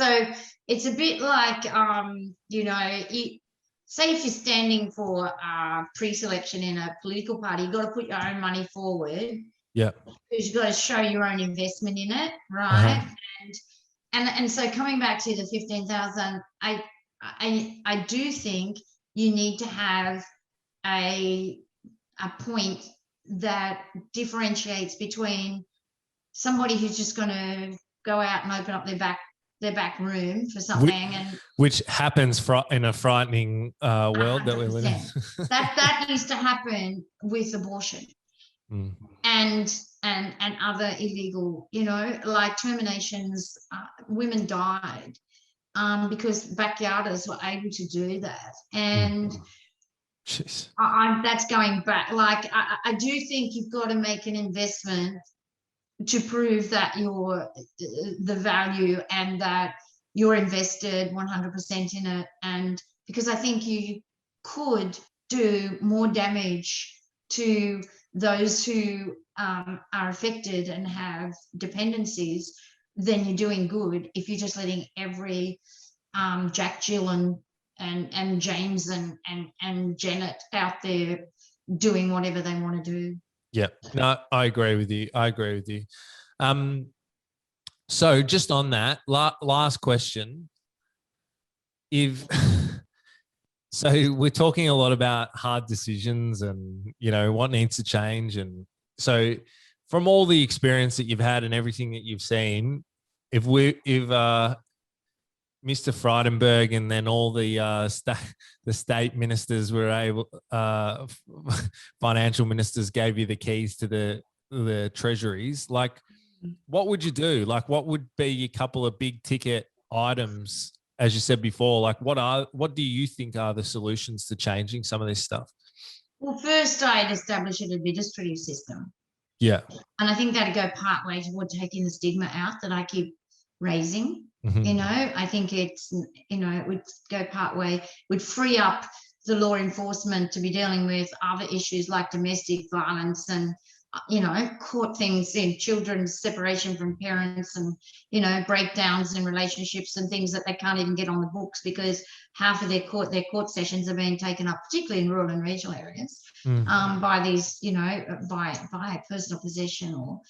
So it's a bit like, say if you're standing for pre-selection in a political party, you've got to put your own money forward. Yeah. Because you've got to show your own investment in it, right? Uh-huh. And so coming back to the 15,000, I do think you need to have a point that differentiates between somebody who's just going to go out and open up their back room for something, which happens in a frightening world that we live in. that used to happen with abortion. And other illegal, like terminations, women died because backyarders were able to do that. And that's going back. Like, I do think you've got to make an investment to prove that you're the value and that you're invested 100% in it. And because I think you could do more damage to those who are affected and have dependencies than you're doing good if you're just letting every Jack, Jill and James and Janet out there doing whatever they want to do. Yeah, no, I agree with you. So just on that, last question. So we're talking a lot about hard decisions and, what needs to change. And so from all the experience that you've had and everything that you've seen, if Mr. Frydenberg and then all the state ministers were able, financial ministers gave you the keys to the treasuries, like, what would you do? Like, what would be a couple of big ticket items? As you said before, like, what do you think are the solutions to changing some of this stuff? Well, first I'd establish an administrative system. Yeah. And I think that'd go part way toward taking the stigma out that I keep raising. I think it's, it would go part way, would free up the law enforcement to be dealing with other issues like domestic violence and, court things in children's separation from parents and, breakdowns in relationships and things that they can't even get on the books because half of their court sessions are being taken up, particularly in rural and regional areas, by these, by personal possession or.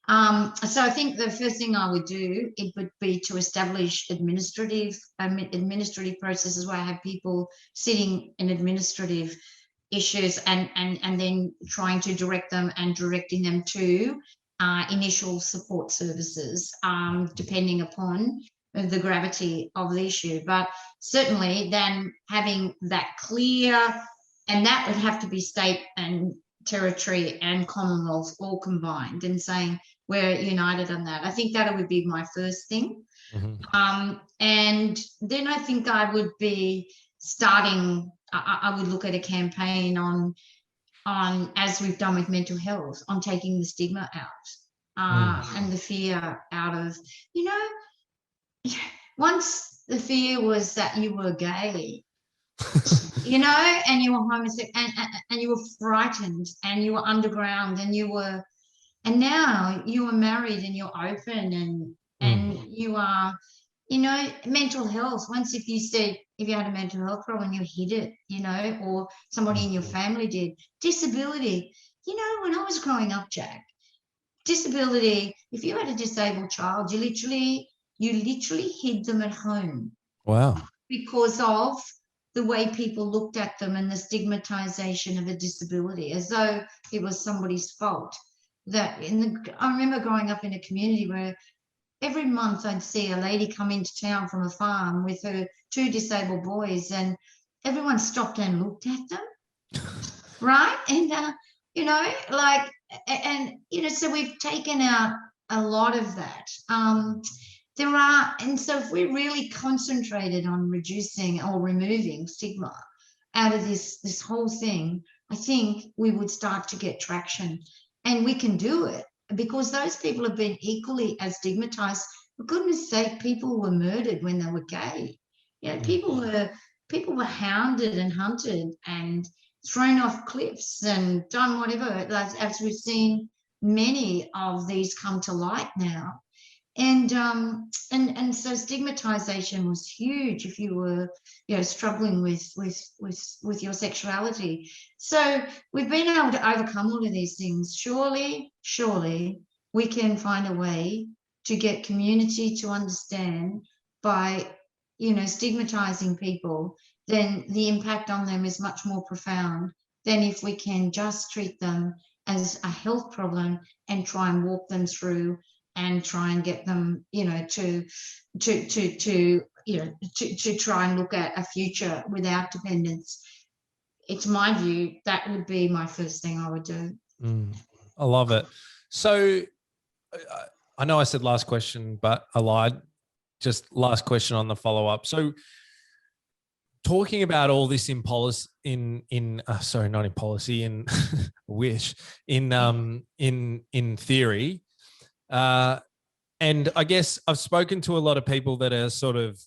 So I think the first thing I would do, it would be to establish administrative processes where I have people sitting in administrative issues and then trying to direct them and directing them to initial support services, depending upon the gravity of the issue. But certainly then having that clear, and that would have to be state and territory and Commonwealth all combined, and saying we're united on that. I think that would be my first thing. And then I think I would be starting, I would look at a campaign on, as we've done with mental health, on taking the stigma out and the fear out of, once the fear was that you were gay, and you were homosexual and you were frightened and you were underground and now you are married and you're open and you are, mental health. Once if you had a mental health problem, you hid it, or somebody in your family did. Disability, when I was growing up, Jack, disability, if you had a disabled child, you literally hid them at home. Wow. Because of the way people looked at them and the stigmatization of a disability, as though it was somebody's fault. I remember growing up in a community where every month I'd see a lady come into town from a farm with her 2 disabled boys, and everyone stopped and looked at them, right? And so we've taken out a lot of that. And so if we really concentrated on reducing or removing stigma out of this whole thing, I think we would start to get traction. And we can do it because those people have been equally as stigmatized. For goodness sake, people were murdered when they were gay. People were hounded and hunted and thrown off cliffs and done whatever, as we've seen many of these come to light now. And so stigmatization was huge if you were, struggling with your sexuality. So we've been able to overcome all of these things. Surely we can find a way to get community to understand by, stigmatizing people, then the impact on them is much more profound than if we can just treat them as a health problem and try and walk them through and try and get them, to try and look at a future without dependence. It's my view that would be my first thing I would do. I love it. So I know I said last question, but I lied. Just last question on the follow-up. So talking about all this in policy, not in policy, in wish, in theory, and I guess I've spoken to a lot of people that are sort of,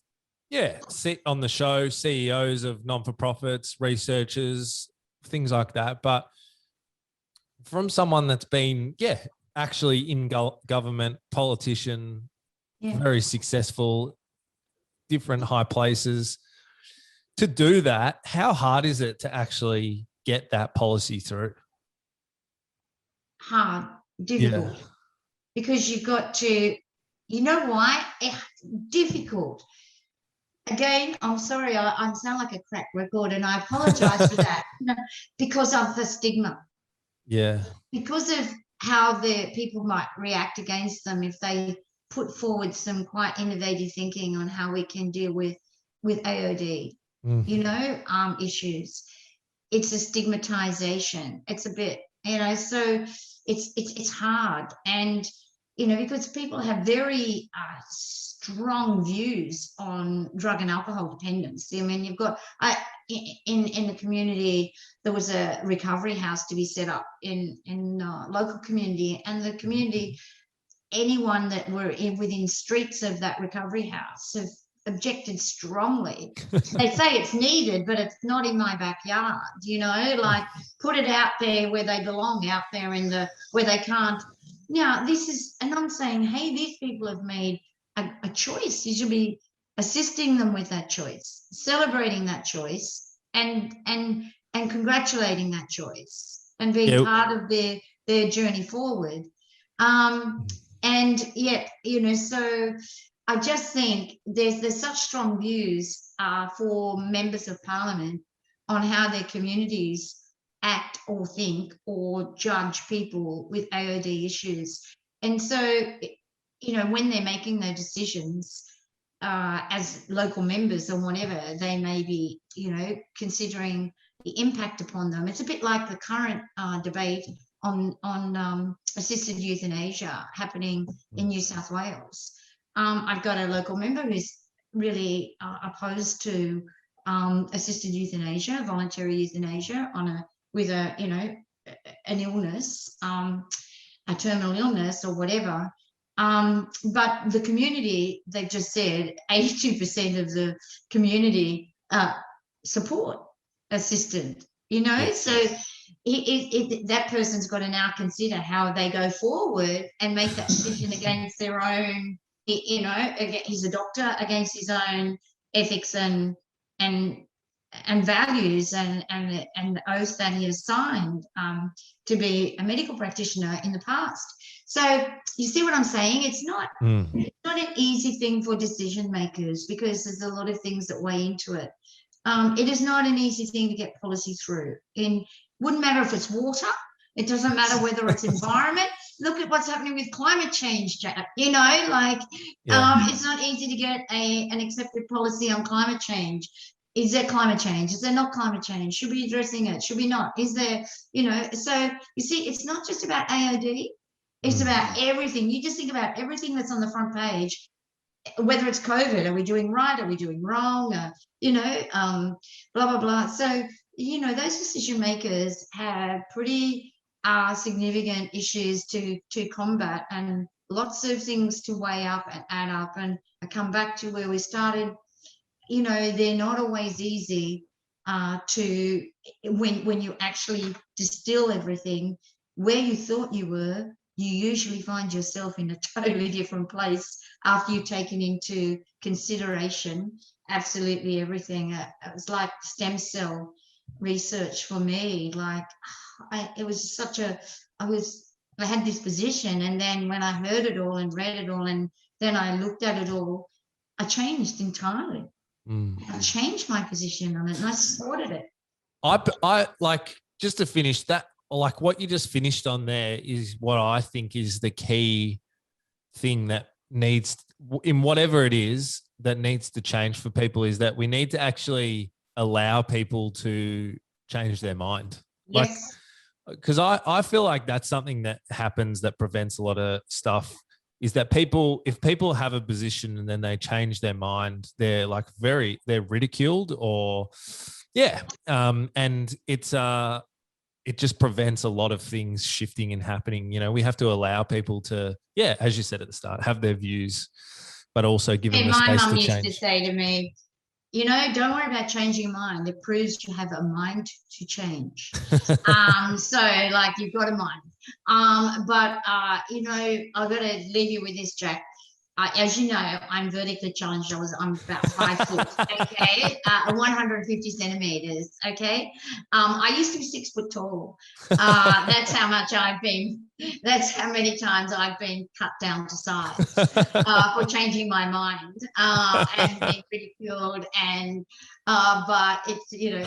sit on the show, CEOs of non-for-profits, researchers, things like that. But from someone that's been, actually in government, politician, very successful, different high places, to do that, how hard is it to actually get that policy through? Hard, difficult. Because you've got to, why? Difficult. Again, I'm sorry, I sound like a cracked record and I apologize for that, because of the stigma. Yeah. Because of how the people might react against them if they put forward some quite innovative thinking on how we can deal with AOD, issues. It's a stigmatization. It's a bit, so it's hard. And, because people have very strong views on drug and alcohol dependence. I mean, you've got, in the community, there was a recovery house to be set up in local community, and the community, anyone that were within streets of that recovery house have objected strongly. They say it's needed, but it's not in my backyard, put it out there where they belong, out there where they can't. Now, and I'm saying, hey, these people have made a choice. You should be assisting them with that choice, celebrating that choice, and congratulating that choice, and being part of their journey forward. And yet, so I just think there's such strong views for members of parliament on how their communities act or think or judge people with AOD issues. And so, when they're making their decisions as local members or whatever, they may be, considering the impact upon them. It's a bit like the current debate on assisted euthanasia happening in New South Wales. I've got a local member who's really opposed to assisted euthanasia, voluntary euthanasia with an illness, a terminal illness or whatever. But the community, they've just said 82% of the community support assisted, so that person's got to now consider how they go forward and make that decision against their own, he's a doctor, against his own ethics and values and the oath that he has signed to be a medical practitioner in the past. So you see what I'm saying? It's not an easy thing for decision makers, because there's a lot of things that weigh into it. It is not an easy thing to get policy through. Wouldn't matter if it's water. It doesn't matter whether it's environment. Look at what's happening with climate change, Jack. It's not easy to get an accepted policy on climate change. Is there climate change? Is there not climate change? Should we be addressing it? Should we not? Is there, so you see, it's not just about AOD. It's about everything. You just think about everything that's on the front page, whether it's COVID, are we doing right? Are we doing wrong? Blah, blah, blah. So, those decision makers have pretty significant issues to combat, and lots of things to weigh up and add up. And I come back to where we started. you know, they're not always easy to, when you actually distill everything, where you thought you were, you usually find yourself in a totally different place after you've taken into consideration absolutely everything. It was like stem cell research for me. Like, it was such a, I had this position, and then when I heard it all and read it all, and then I looked at it all, I changed entirely. I changed my position on it, and I sorted it. I like, just to finish that, like what you just finished on there is what I think is the key thing that needs, in whatever it is that needs to change for people, is that we need to actually allow people to change their mind. Yes. Like, because I feel like that's something that happens that prevents a lot of stuff, is that if people have a position and then they change their mind, they're like they're ridiculed, or and it just prevents a lot of things shifting and happening. You know, we have to allow people to, as you said at the start, have their views, but also give them the space to change. My mum used to say to me, you know, don't worry about changing your mind. It proves you have a mind to change. So like, you've got a mind. But you know, I've got to leave you with this, Jack. As you know, I'm vertically challenged. I'm about 5 foot, okay, 150 centimeters, okay. I used to be 6 foot tall. That's how many times I've been cut down to size for changing my mind and being ridiculed, and but it's, you know,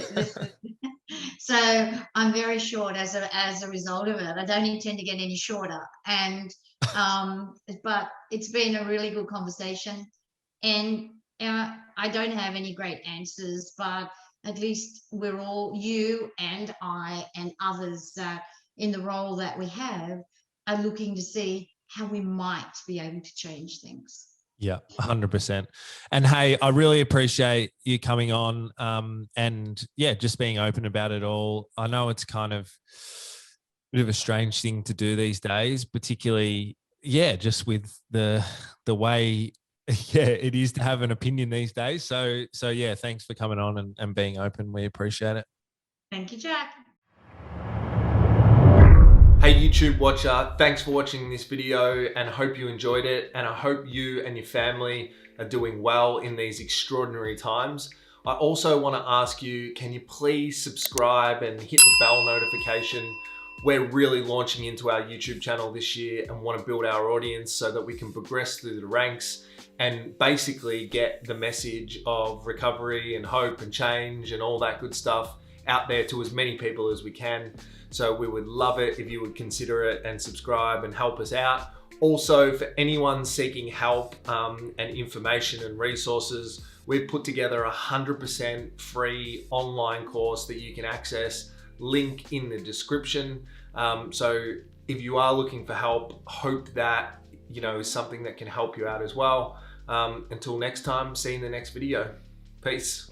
so I'm very short as a result of it. I don't intend to get any shorter, and but it's been a really good conversation, and I don't have any great answers, but at least we're all, you and I and others in the role that we have, are looking to see how we might be able to change things. Yeah, 100%. And hey, I really appreciate you coming on and just being open about it all. I know it's kind of a bit of a strange thing to do these days, particularly, just with the way, it is to have an opinion these days. So thanks for coming on and being open. We appreciate it. Thank you, Jack. Hey YouTube watcher, thanks for watching this video, and I hope you enjoyed it, and I hope you and your family are doing well in these extraordinary times. I also want to ask you, can you please subscribe and hit the bell notification? We're really launching into our YouTube channel this year and want to build our audience so that we can progress through the ranks and basically get the message of recovery and hope and change and all that good stuff out there to as many people as we can. So we would love it if you would consider it and subscribe and help us out. Also, for anyone seeking help and information and resources, we've put together a 100% free online course that you can access. Link in the description. So if you are looking for help, hope that, you know, is something that can help you out as well. Until next time, see you in the next video. Peace.